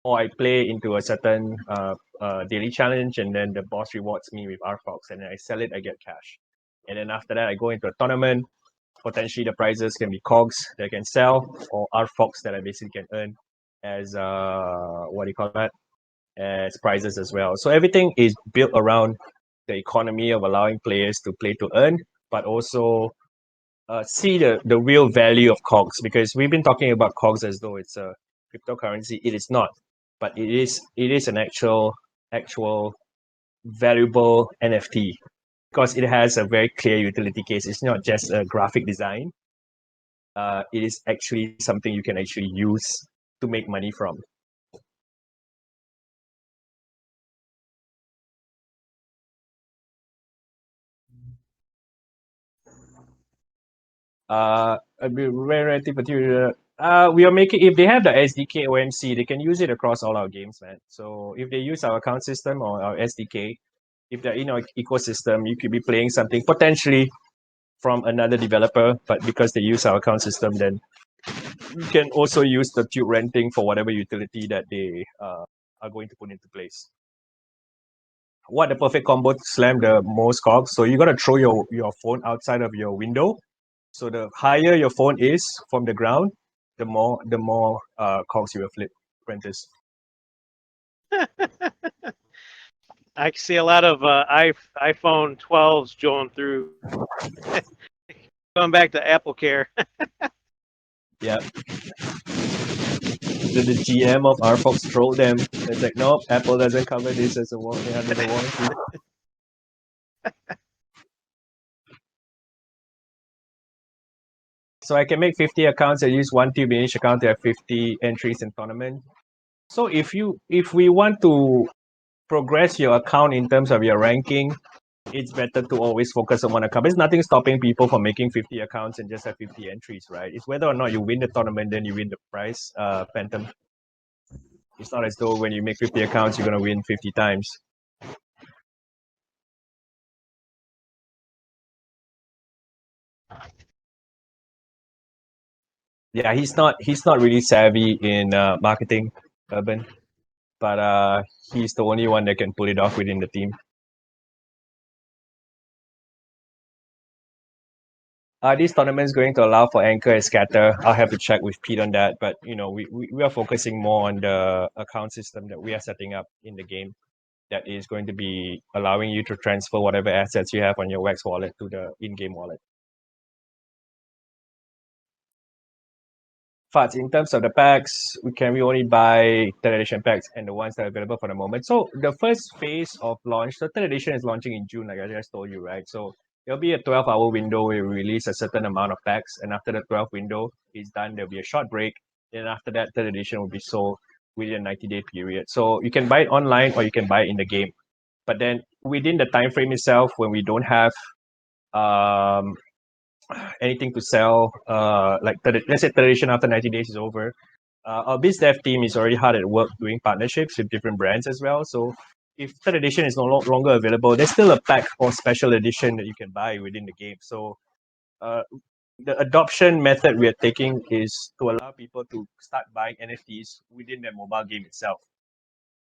or I play into a certain daily challenge, and then the boss rewards me with RFOX, and then I sell it. I get cash, and then after that, I go into a tournament. Potentially, the prizes can be KOGs that I can sell, or RFOX that I basically can earn as what do you call that? As prizes as well. So everything is built around the economy of allowing players to play to earn, but also see the real value of KOGs, because we've been talking about KOGs as though it's a cryptocurrency. It is not, but it is an actual valuable NFT because it has a very clear utility case. It's not just a graphic design. It is actually something you can actually use to make money from. I'd be rarity material. We are making, if they have the SDK OMC, they can use it across all our games, man. So if they use our account system or our SDK, if they're in our ecosystem, you could be playing something potentially from another developer, but because they use our account system, then you can also use the tube renting for whatever utility that they are going to put into place. What the perfect combo to slam the most cogs? So you got to throw your phone outside of your window. So the higher your phone is from the ground, the more cogs you will flip, Prentice. I see a lot of iPhone 12s going through, going back to Apple Care. Yeah. The GM of RFOX trolled them. It's like, nope, Apple doesn't cover this as a warranty under the warranty. So I can make 50 accounts and use one tube in each account to have 50 entries in tournament. So if we want to progress your account in terms of your ranking, it's better to always focus on one account. There's nothing stopping people from making 50 accounts and just have 50 entries, right? It's whether or not you win the tournament, then you win the prize, Phantom. It's not as though when you make 50 accounts, you're going to win 50 times. Yeah, he's not really savvy in marketing, Urban, but he's the only one that can pull it off within the team. Are these tournaments going to allow for anchor and scatter? I'll have to check with Pete on that. But you know, we are focusing more on the account system that we are setting up in the game that is going to be allowing you to transfer whatever assets you have on your Wax wallet to the in-game wallet. Fadz, in terms of the packs, we only buy third edition packs and the ones that are available for the moment. So the first phase of launch, the third edition is launching in June, like I just told you, right? So there'll be a 12-hour window where we release a certain amount of packs, and after the 12 window is done, there'll be a short break. And after that, third edition will be sold within a 90-day period. So you can buy it online or you can buy it in the game. But then within the time frame itself, when we don't have anything to sell, let's say third edition after 90 days is over, our biz dev team is already hard at work doing partnerships with different brands as well. So if third edition is no longer available, there's still a pack or special edition that you can buy within the game. So the adoption method we are taking is to allow people to start buying NFTs within their mobile game itself.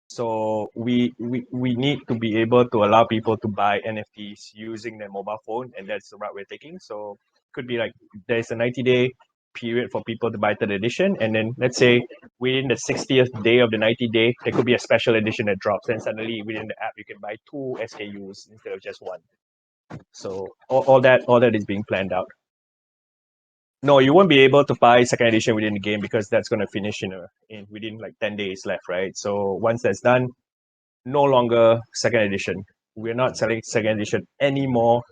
So we need to be able to allow people to buy NFTs using their mobile phone, and that's the route we're taking. So could be like there's a 90-day period for people to buy third edition, and then let's say within the 60th day of the 90-day, there could be a special edition that drops, and suddenly within the app you can buy 2 SKUs instead of just one. So all that is being planned out. No, you won't be able to buy second edition within the game because that's going to finish in within like 10 days left, right? So once that's done, no longer second edition. We're not selling second edition anymore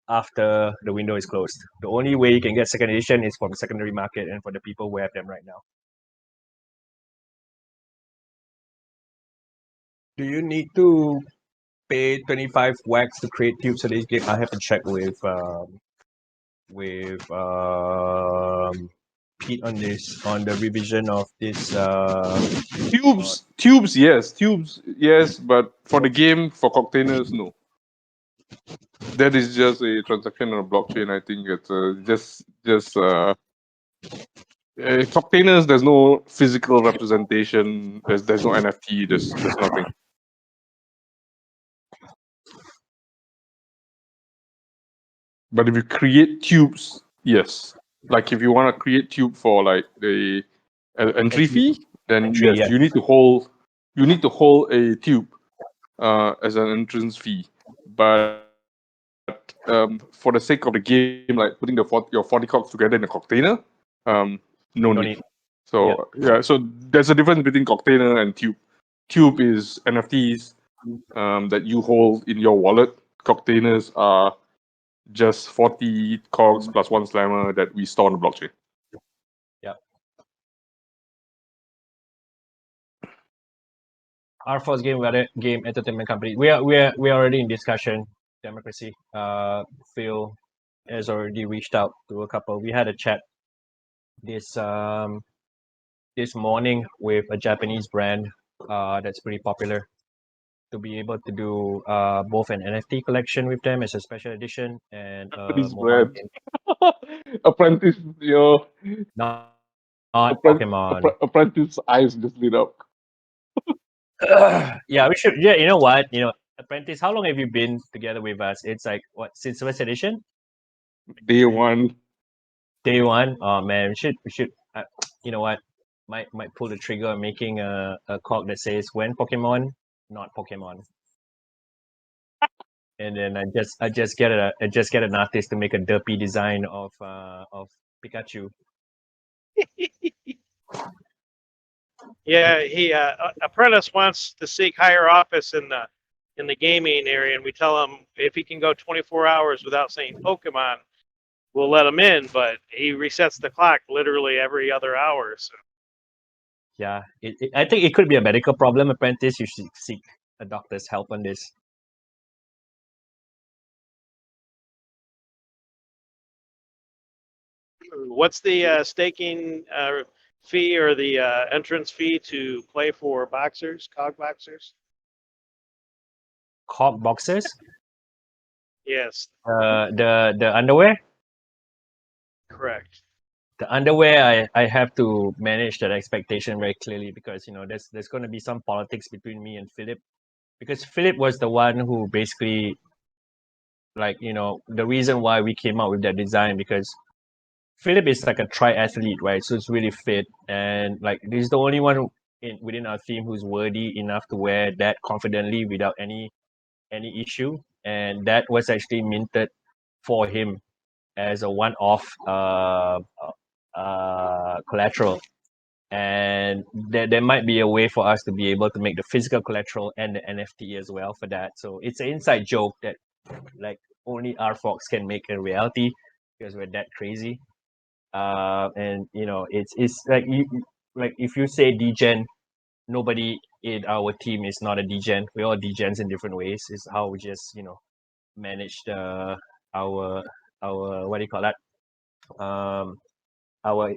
after the window is closed. The only way you can get second edition is from the secondary market and for the people who have them right now. Do you need to pay 25 wax to create tubes for this game? I have to check with Pete on this, on the revision of this. Tubes, yes, but for the game, for containers, no. That is just a transaction on a blockchain. I think it's just containers. There's no physical representation. There's no NFT. There's nothing. But if you create tubes, yes. Like if you want to create tube for like the entry fee, then Entry, yes, yeah. you need to hold a tube as an entrance fee. But for the sake of the game, like putting your 40 cogs together in a container, no need. So so there's a difference between container and tube. Tube is NFTs that you hold in your wallet. Containers are just 40 cogs plus one slammer that we store on the blockchain. Yeah. RFOX game entertainment company. We are already in discussion. Democracy. Phil has already reached out to a couple. We had a chat this this morning with a Japanese brand that's pretty popular, to be able to do both an NFT collection with them as a special edition and a Japanese mobile brand. game. Apprentice, Not apprentice eyes just lit up. Yeah, we should. Yeah, you know what? Apprentice, how long have you been together with us? It's like what, since first edition, Day one. day one. Oh man, we should. You know what? Might pull the trigger on making a cog that says when Pokemon, not Pokemon. And then I just get an artist to make a derpy design of Pikachu. Yeah, he apprentice wants to seek higher office in the gaming area, and we tell him if he can go 24 hours without saying Pokemon, we'll let him in. But he resets the clock literally every other hour. So. Yeah, I think it could be a medical problem, Apprentice. You should seek a doctor's help on this. What's the staking fee or the entrance fee to play for boxers, COG boxers? Cog boxes, Yes, the underwear. correct. The underwear, I have to manage that expectation very clearly because there's going to be some politics between me and Philip, because Philip was the one who basically, like, the reason why we came out with that design, because Philip is like a triathlete, right? So it's really fit, and like he's the only one within our team who's worthy enough to wear that confidently without any issue, and that was actually minted for him as a one-off collateral. And there might be a way for us to be able to make the physical collateral and the NFT as well for that. So it's an inside joke that like only RFOX can make a reality because we're that crazy. And it's like like if you say degen, nobody in our team is not a degen. We're all degens in different ways. Is how we just manage our what do you call that? Um, our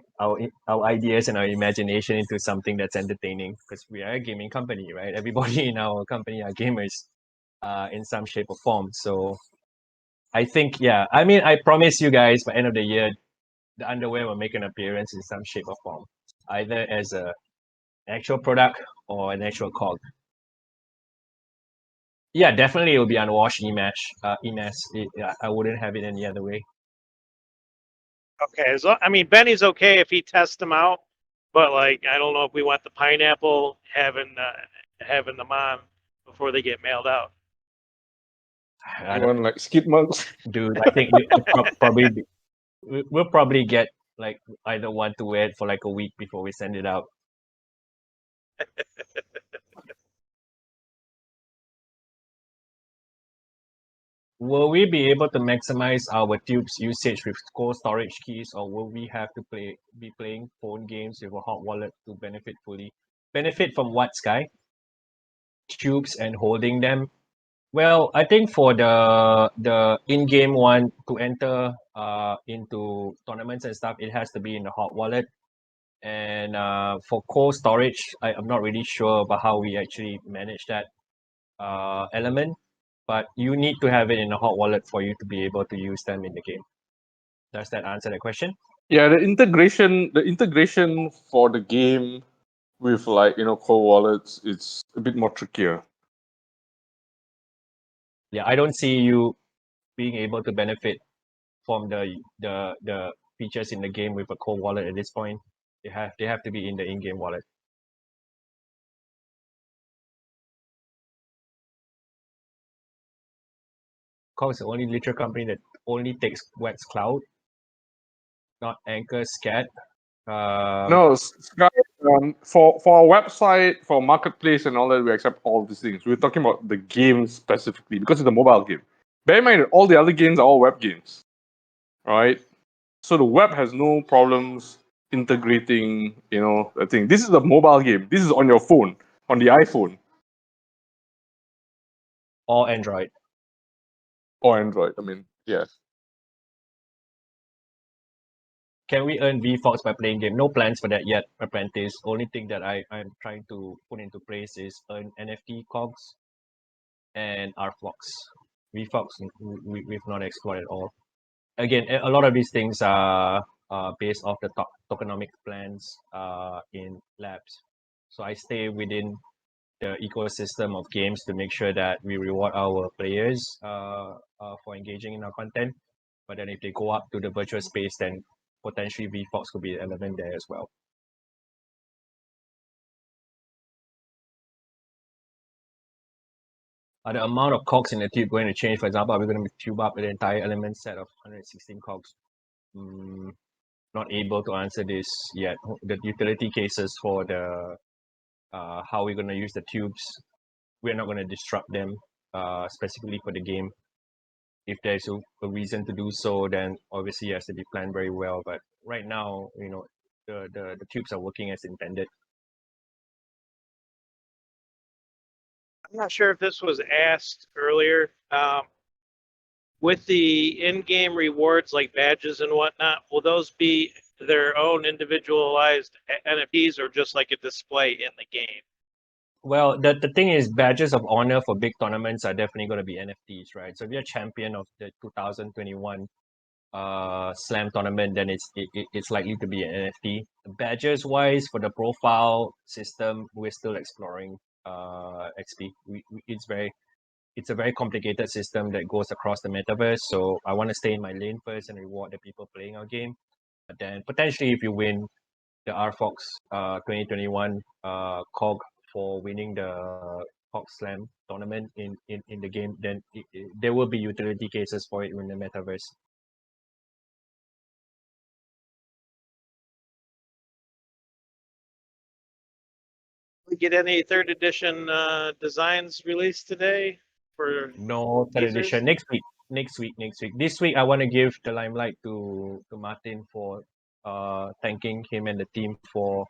ideas and our imagination into something that's entertaining, because we are a gaming company, right? Everybody in our company are gamers in some shape or form. So I think, yeah, I mean, I promise you guys by end of the year the underwear will make an appearance in some shape or form, either as a actual product or an actual cog. Yeah, definitely it will be unwashed EMAS. I wouldn't have it any other way. Okay, so I mean Benny's okay if he tests them out, but like I don't know if we want the pineapple having them on before they get mailed out. I You don't, want like skid marks? dude, I think we'll probably get like either one to wear it for like a week before we send it out. Will we be able to maximize our tubes usage with cold storage keys, or will we have to be playing phone games with a hot wallet to benefit fully? Benefit from what, Sky? Tubes and holding them? Well, I think for the in-game one to enter into tournaments and stuff, it has to be in the hot wallet. And for cold storage, I'm not really sure about how we actually manage that element, but you need to have it in a hot wallet for you to be able to use them in the game. Does that answer the question? Yeah, the integration for the game with like cold wallets, it's a bit more trickier. Yeah, I don't see you being able to benefit from the features in the game with a cold wallet at this point. They have to be in the in-game wallet. Cause the only literal company that only takes Wax Cloud, not Anchor, Scat. No, Sky, for our website, for marketplace and all that, we accept all these things. We're talking about the game specifically because it's a mobile game. Bear in mind that all the other games are all web games, right? So the web has no problems integrating, the thing. This is a mobile game. This is on your phone, on the iPhone or Android. or Android. I mean, yes. can we earn VFox by playing game? No plans for that yet, apprentice. Only thing that I'm trying to put into place is earn NFT KOGs and RFOX. VFox we've not explored at all. Again, a lot of these things are based off the tokenomic plans in labs. So I stay within the ecosystem of games to make sure that we reward our players for engaging in our content. But then if they go up to the virtual space, then potentially VFox could be an element there as well. Are the amount of cogs in the tube going to change? For example, are we going to tube up the entire element set of 116 cogs? Not able to answer this yet. The utility cases for the how we're going to use the tubes, we're not going to disrupt them specifically for the game. If there's a reason to do so, then obviously it has to be planned very well. But right now, the tubes are working as intended. I'm not sure if this was asked earlier. With the in-game rewards like badges and whatnot, will those be their own individualized NFTs or just like a display in the game? Well, the thing is, badges of honor for big tournaments are definitely going to be NFTs, right? So if you're a champion of the 2021 Slam tournament, then it's likely to be an NFT. Badges wise, for the profile system, we're still exploring XP. It's a very complicated system that goes across the metaverse. So I want to stay in my lane first and reward the people playing our game. But then potentially, if you win the RFOX 2021 KOG for winning the Fox Slam tournament in the game, then there will be utility cases for it in the metaverse. We get any third edition designs released today for No third teasers? edition next week. This week I want to give the limelight to Martin for thanking him and the team for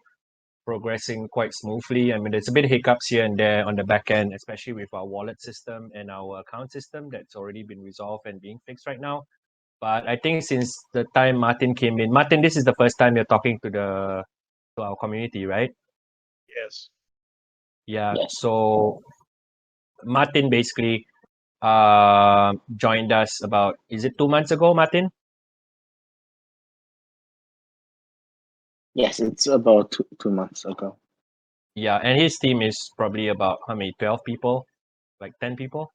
progressing quite smoothly. I mean, there's a bit of hiccups here and there on the back end, especially with our wallet system and our account system that's already been resolved and being fixed right now. But I think since the time Martin came in, Martin, this is the first time you're talking to our community, right? Yes. Yeah. Yes. So Martin basically joined us about, is it 2 months ago, Martin? Yes, it's about 2 months ago. Yeah, and his team is probably about how many? 12 people, like 10 people.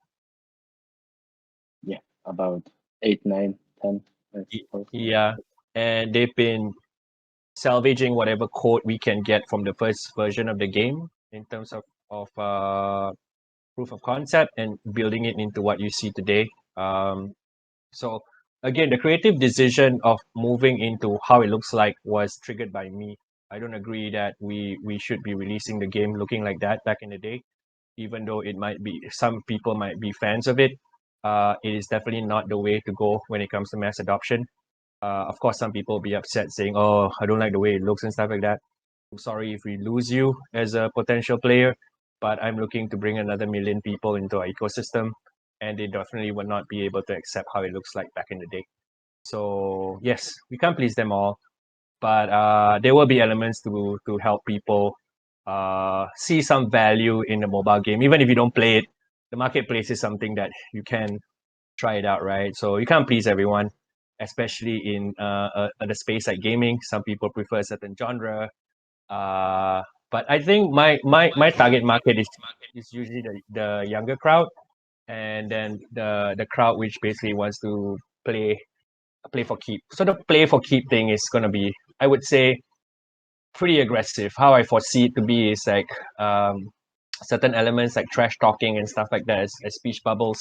Yeah, about 8, 9, 10. I Y- suppose. Yeah, and they've been salvaging whatever code we can get from the first version of the game in terms of proof of concept and building it into what you see today. So again, the creative decision of moving into how it looks like was triggered by me. I don't agree that we should be releasing the game looking like that back in the day, even though it might be some people might be fans of it. It is definitely not the way to go when it comes to mass adoption. Of course, some people will be upset saying, "Oh, I don't like the way it looks" and stuff like that. I'm sorry if we lose you as a potential player, but I'm looking to bring another million people into our ecosystem, and they definitely will not be able to accept how it looks like back in the day. So yes, we can't please them all, but there will be elements to help people see some value in the mobile game, even if you don't play it. The marketplace is something that you can try it out, right? So you can't please everyone, especially in the space like gaming. Some people prefer a certain genre. But I think my target market is usually the younger crowd, and then the crowd which basically wants to play for keep. So the play for keep thing is gonna be, I would say, pretty aggressive. How I foresee it to be is like certain elements like trash talking and stuff like that as speech bubbles.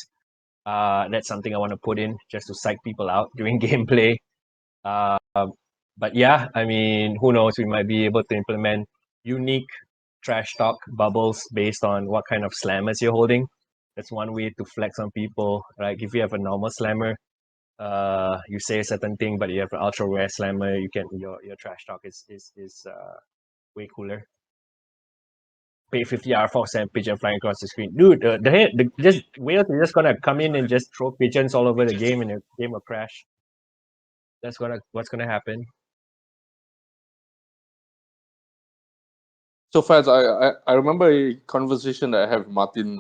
That's something I want to put in just to psych people out during gameplay. Uh, but yeah, I mean, who knows? We might be able to implement unique trash talk bubbles based on what kind of slammers you're holding. That's one way to flex on people. Like if you have a normal slammer, you say a certain thing, but you have an ultra rare slammer, you can your trash talk is way cooler. Pay 50 RFOX and pigeon flying across the screen. Dude, just whales are just gonna come in and just throw pigeons all over the game and the game will crash. That's what's gonna happen. So Faz, I remember a conversation that I had with Martin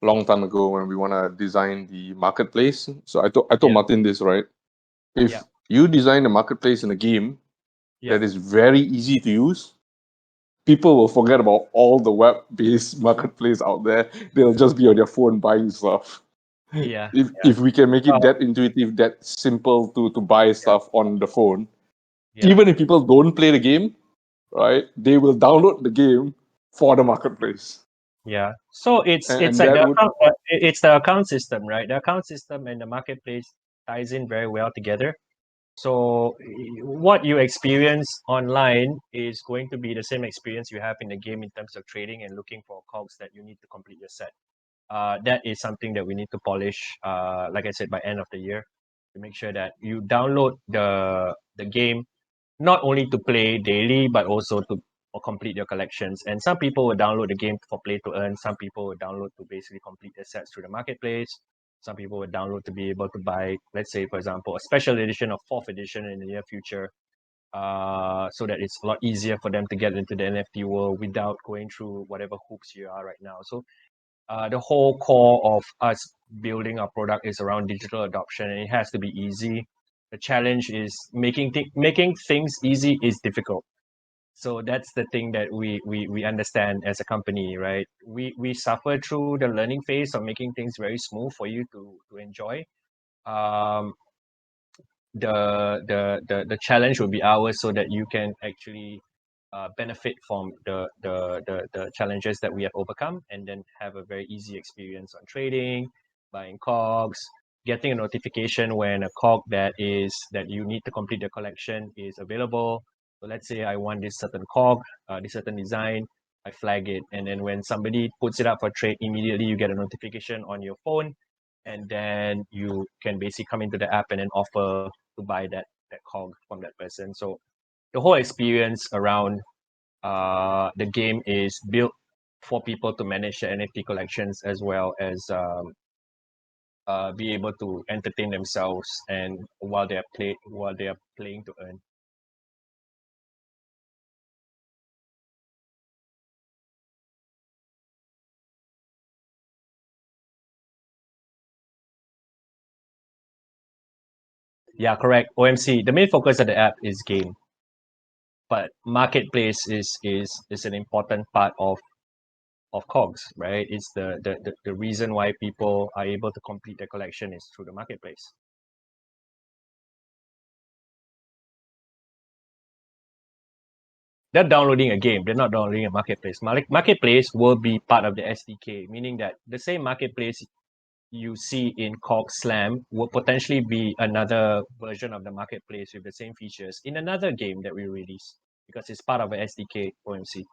long time ago when we want to design the marketplace. So I told Yeah. Martin this, right? If Yeah. you design a marketplace in a game Yeah. that is very easy to use, people will forget about all the web-based marketplace out there. They'll just be on their phone buying stuff. Yeah. If we can make it Uh, that intuitive, that simple to buy stuff on the phone, Yeah. even if people don't play the game, right, they will download the game for the marketplace. Yeah. So it's And like that the would account, it's the account system, right? The account system and the marketplace ties in very well together. So what you experience online is going to be the same experience you have in the game in terms of trading and looking for COGs that you need to complete your set. That is something that we need to polish, like I said, by end of the year, to make sure that you download the game not only to play daily but also to or complete your collections. And some people will download the game for play to earn. Some people will download to basically complete their sets through the marketplace. Some people will download to be able to buy, let's say, for example, a special edition of fourth edition in the near future, so that it's a lot easier for them to get into the NFT world without going through whatever hoops you are right now. So the whole core of us building our product is around digital adoption, and it has to be easy. The challenge is making things easy is difficult. So that's the thing that we understand as a company, right? We suffer through the learning phase of making things very smooth for you to enjoy. Um, the challenge will be ours so that you can actually benefit from the challenges that we have overcome, and then have a very easy experience on trading, buying COGs, getting a notification when a COG that you need to complete the collection is available. So let's say I want this certain COG, this certain design, I flag it, and then when somebody puts it up for trade, immediately you get a notification on your phone, and then you can basically come into the app and then offer to buy that COG from that person. So the whole experience around the game is built for people to manage their NFT collections as well as be able to entertain themselves and while they are playing to earn. Yeah, correct. OMC. The main focus of the app is game, but marketplace is an important part of COGS, right? It's the reason why people are able to complete their collection is through the marketplace. They're downloading a game. They're not downloading a marketplace. Marketplace will be part of the SDK, meaning that the same marketplace you see in COG Slam will potentially be another version of the marketplace with the same features in another game that we release because it's part of a SDK OMC.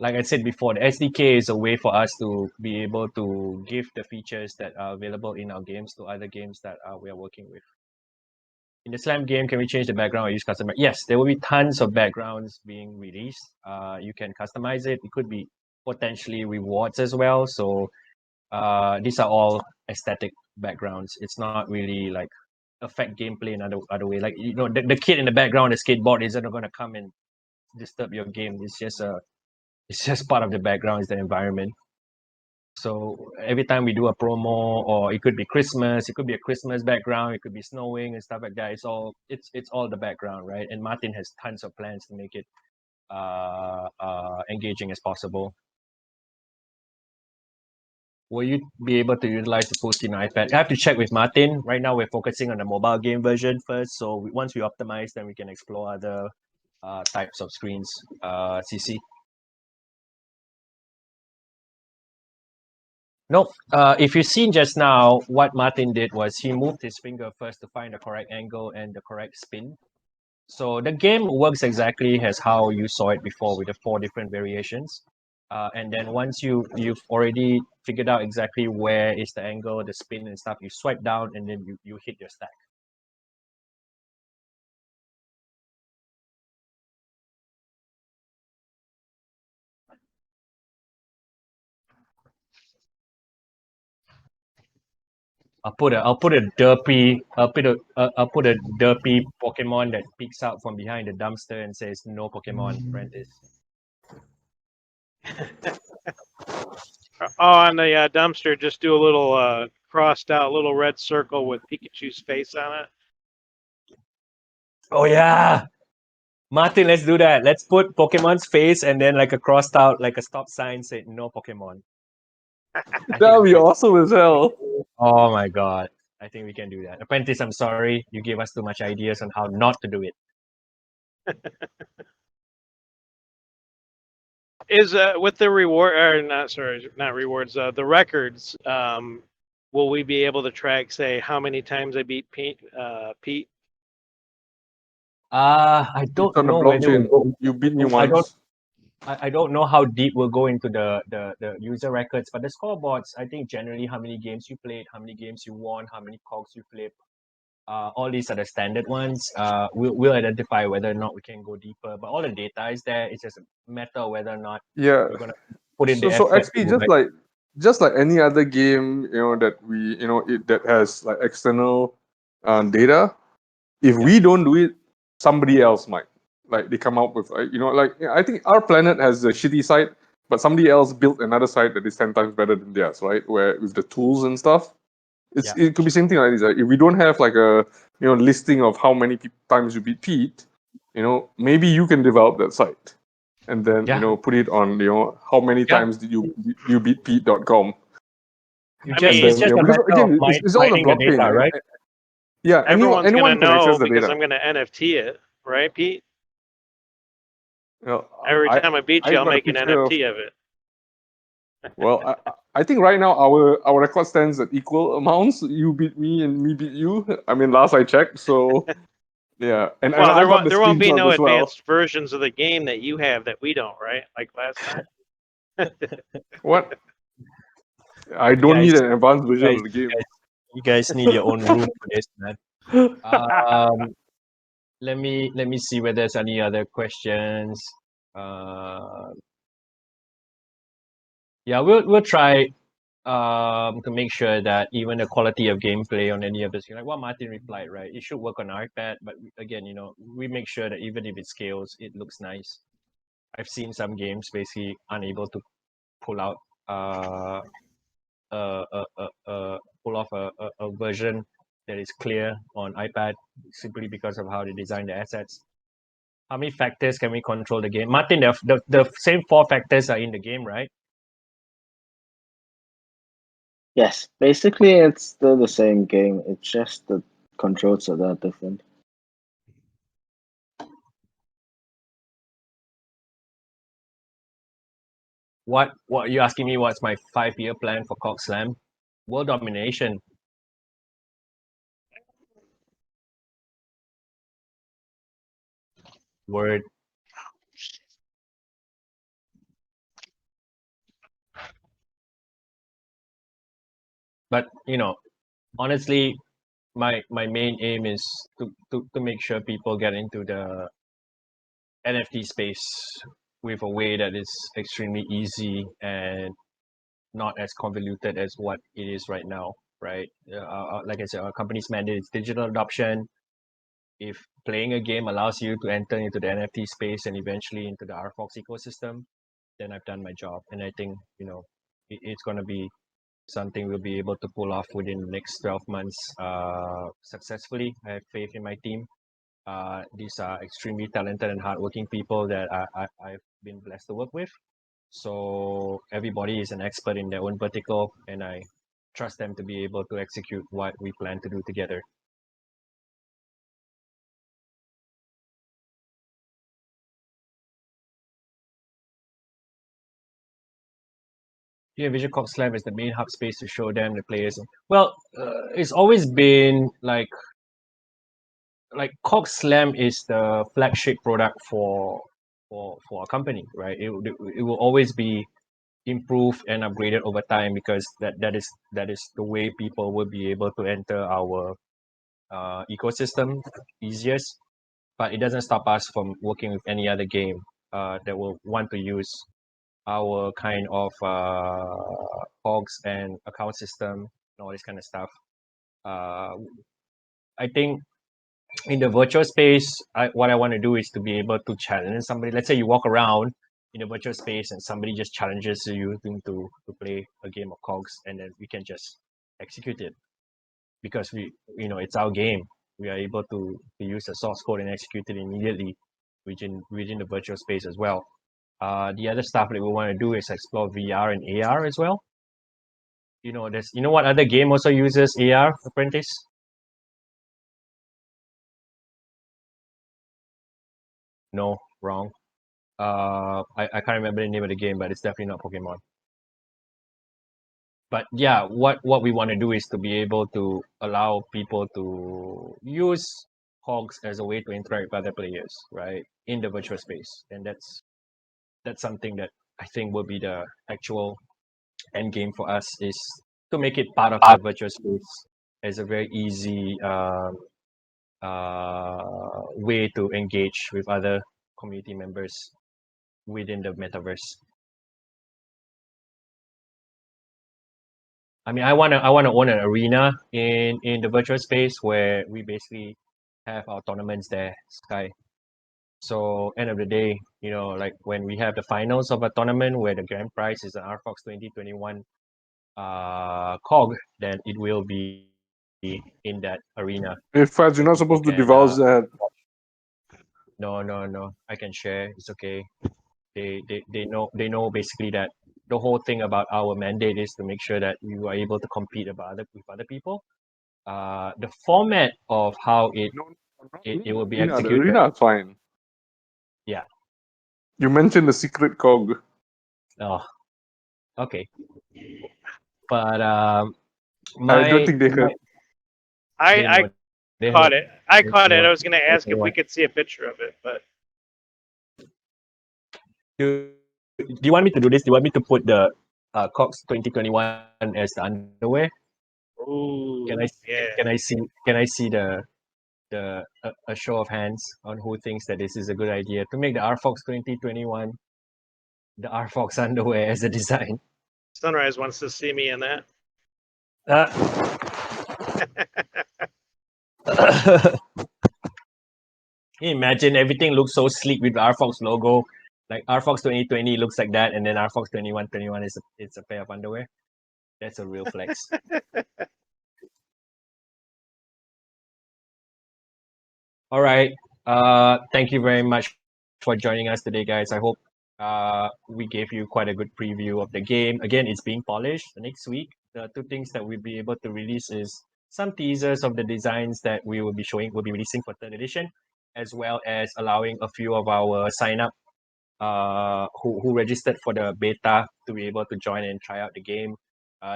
Like I said before, the SDK is a way for us to be able to give the features that are available in our games to other games that we are working with. In the Slam game, can we change the background or use custom? Yes, there will be tons of backgrounds being released. You can customize it. It could be potentially rewards as well. So these are all aesthetic backgrounds. It's not really like affect gameplay in other way. Like the kid in the background, the skateboard isn't going to come and disturb your game. It's just part of the background. Is the environment. So every time we do a promo, or it could be Christmas, it could be a Christmas background, it could be snowing and stuff like that. It's all the background, right? And Martin has tons of plans to make it engaging as possible. Will you be able to utilize the full screen on iPad? I have to check with Martin. Right now, we're focusing on the mobile game version first. So once we optimize, then we can explore other types of screens. CC. Nope. If you've seen just now, what Martin did was he moved his finger first to find the correct angle and the correct spin. So the game works exactly as how you saw it before with the 4 different variations. And then once you've already figured out exactly where is the angle, the spin and stuff, you swipe down and then you hit your stack. I'll put a derpy Pokemon that peeks out from behind the dumpster and says no Pokemon, Prentice. On the dumpster, just do a little crossed out little red circle with Pikachu's face on it. Oh yeah. Martin, let's do that. Let's put Pokemon's face and then like a crossed out, like a stop sign saying no Pokemon. That would be awesome as hell. Oh my god. I think we can do that. Apprentice, I'm sorry. You gave us too much ideas on how not to do it. Is with the reward or not rewards, the records, will we be able to track, say, how many times I beat Pete? I It's don't on the know whether blockchain. we'll go, You beat me I don't once. I don't know how deep we'll go into the user records, but the scoreboards, I think generally how many games you played, how many games you won, how many COGs you flipped, all these are the standard ones. We'll identify whether or not we can go deeper, but all the data is there. It's just a matter of whether or not Yeah. we're gonna put in the So effort actually, to just like any other game, that we that has like external data. If Yeah. we don't do it, somebody else might. Like they come up with, like I think our planet has a shitty site, but somebody else built another site that is 10 times better than theirs, right? Where with the tools and stuff, Yeah. it could be same thing like this. Right? If we don't have like a listing of how many times you beat Pete, maybe you can develop that site, and then Yeah. put it on how many Yeah. times did you beat Pete.com. You I just mean, it's just a Because matter of again, it's all the mining the blockchain. data, right? Yeah, everyone's anyone gonna can access know the because data. I'm gonna NFT it, right, Pete? Well, Every time I beat you, I've I'll got a make an picture of. NFT of it. Well, I think right now our record stands at equal amounts. You beat me and me beat you. I mean, last I checked. So yeah, and Well, I got the there won't be screenshots no as well. advanced versions of the game that you have that we don't, right? Like last time. What? I don't need Guys, an advanced version guys, of the game. you guys need your own room for this, man. Let me see whether there's any other questions. Yeah, we'll try to make sure that even the quality of gameplay on any of this, like what Martin replied, right? It should work on iPad, but again, we make sure that even if it scales, it looks nice. I've seen some games basically unable to pull out pull off a version that is clear on iPad simply because of how they design the assets. How many factors can we control the game? Martin, the same 4 factors are in the game, right? Yes, basically it's still the same game. It's just the controls are that different. What you asking me? What's my 5-year plan for KOG Slam? World domination. Word. But honestly, my main aim is to make sure people get into the NFT space with a way that is extremely easy and not as convoluted as what it is right now, right? Like I said, our company's mandate is digital adoption. If playing a game allows you to enter into the NFT space and eventually into the RFOX ecosystem, then I've done my job. And I think, it's going to be something we'll be able to pull off within the next 12 months successfully. I have faith in my team. These are extremely talented and hardworking people that I've been blessed to work with. So everybody is an expert in their own vertical, and I trust them to be able to execute what we plan to do together. Yeah, Visual Corp Slam is the main hub space to show them the players. Well, it's always been like Cork Slam is the flagship product for our company, right? It will always be improved and upgraded over time because that is the way people will be able to enter our ecosystem easiest. But it doesn't stop us from working with any other game that will want to use our kind of COGs and account system and all this kind of stuff. I think in the virtual space, what I want to do is to be able to challenge somebody. Let's say you walk around in a virtual space and somebody just challenges you to play a game of COGs, and then we can just execute it because it's our game. We are able to use the source code and execute it immediately within the virtual space as well. The other stuff that we want to do is explore VR and AR as well. What other game also uses AR, Apprentice? No, wrong. I can't remember the name of the game, but it's definitely not Pokemon. But yeah, what we want to do is to be able to allow people to use hogs as a way to interact with other players, right, in the virtual space, and that's something that I think will be the actual end game for us, is to make it part of the virtual space as a very easy way to engage with other community members within the metaverse. I mean, I wanna own an arena in the virtual space where we basically have our tournaments there, Sky. So end of the day, like when we have the finals of a tournament where the grand prize is an RFOX 2021 KOG, then it will be in that arena. Hey, Fadz, you're not supposed to divulge that. No. I can share. It's okay. They know basically that the whole thing about our mandate is to make sure that you are able to compete with other people. The format of how it will be The executed. arena is fine. Yeah. You mentioned the secret cog. Oh, okay. But I don't think they heard. I caught it. I caught it. I was going to ask if we could see a picture of it, but do you want me to do this? Do you want me to put the Cox 2021 as the underwear? ooh, Can I yeah. can I see a show of hands on who thinks that this is a good idea to make the RFOX 2021 the RFOX underwear as a design? Sunrise wants to see me in that. Can you imagine everything looks so sleek with the RFOX logo? Like RFOX 2020 looks like that, and then RFOX 21 is it's a pair of underwear. That's a real flex. All right. Thank you very much for joining us today, guys. I hope we gave you quite a good preview of the game. Again, it's being polished. Next week, the two things that we'll be able to release is some teasers of the designs that we will be releasing for third edition, as well as allowing a few of our sign up who registered for the beta to be able to join and try out the game.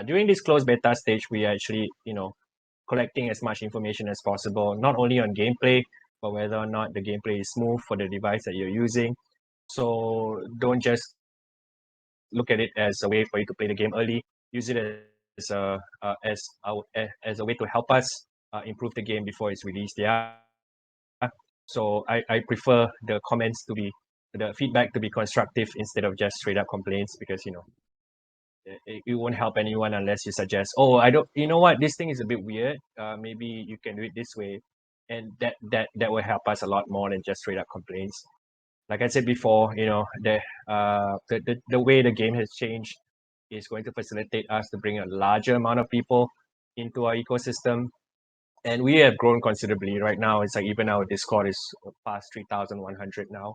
During this closed beta stage, we are actually, collecting as much information as possible, not only on gameplay, but whether or not the gameplay is smooth for the device that you're using. So don't just look at it as a way for you to play the game early. Use it as a way to help us improve the game before it's released. Yeah. So I prefer the comments to be the feedback to be constructive instead of just straight up complaints, because it won't help anyone unless you suggest, oh, I don't, you know what, this thing is a bit weird, maybe you can do it this way, and that will help us a lot more than just straight up complaints. Like I said before, the way the game has changed is going to facilitate us to bring a larger amount of people into our ecosystem, and we have grown considerably. Right now it's like even our Discord is past 3,100 now.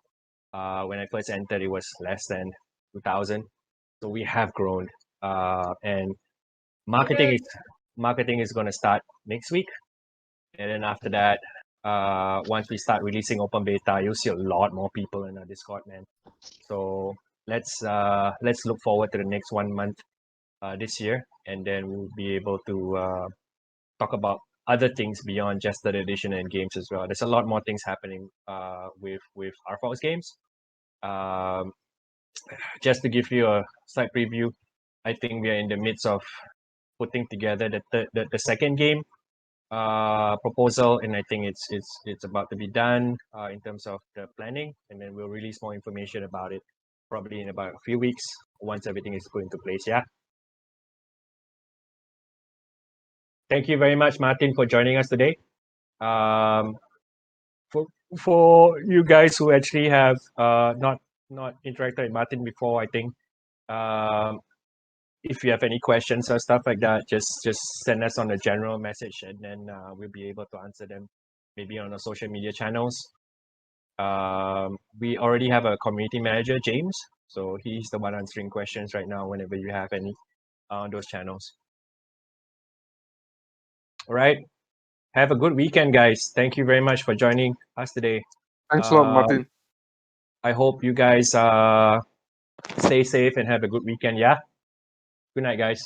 When I first entered, it was less than 2,000. So we have grown, and marketing is going to start next week, and then after that, once we start releasing open beta, you'll see a lot more people in our Discord, man. So let's look forward to the next 1 month this year, and then we'll be able to talk about other things beyond just the edition and games as well. There's a lot more things happening with RFOX Games. Just to give you a slight preview, I think we are in the midst of putting together the second game proposal, and I think it's about to be done in terms of the planning, and then we'll release more information about it probably in about a few weeks once everything is put into place. Yeah. thank you very much, Martin, for joining us today. For you guys who actually have not interacted with Martin before, I think if you have any questions or stuff like that, just send us on a general message, and then we'll be able to answer them maybe on our social media channels. We already have a community manager, James, so he's the one answering questions right now whenever you have any on those channels. All right. Have a good weekend, guys. Thank you very much for joining us today. Thanks a lot, Martin. I hope you guys stay safe and have a good weekend. Yeah. Good night, guys.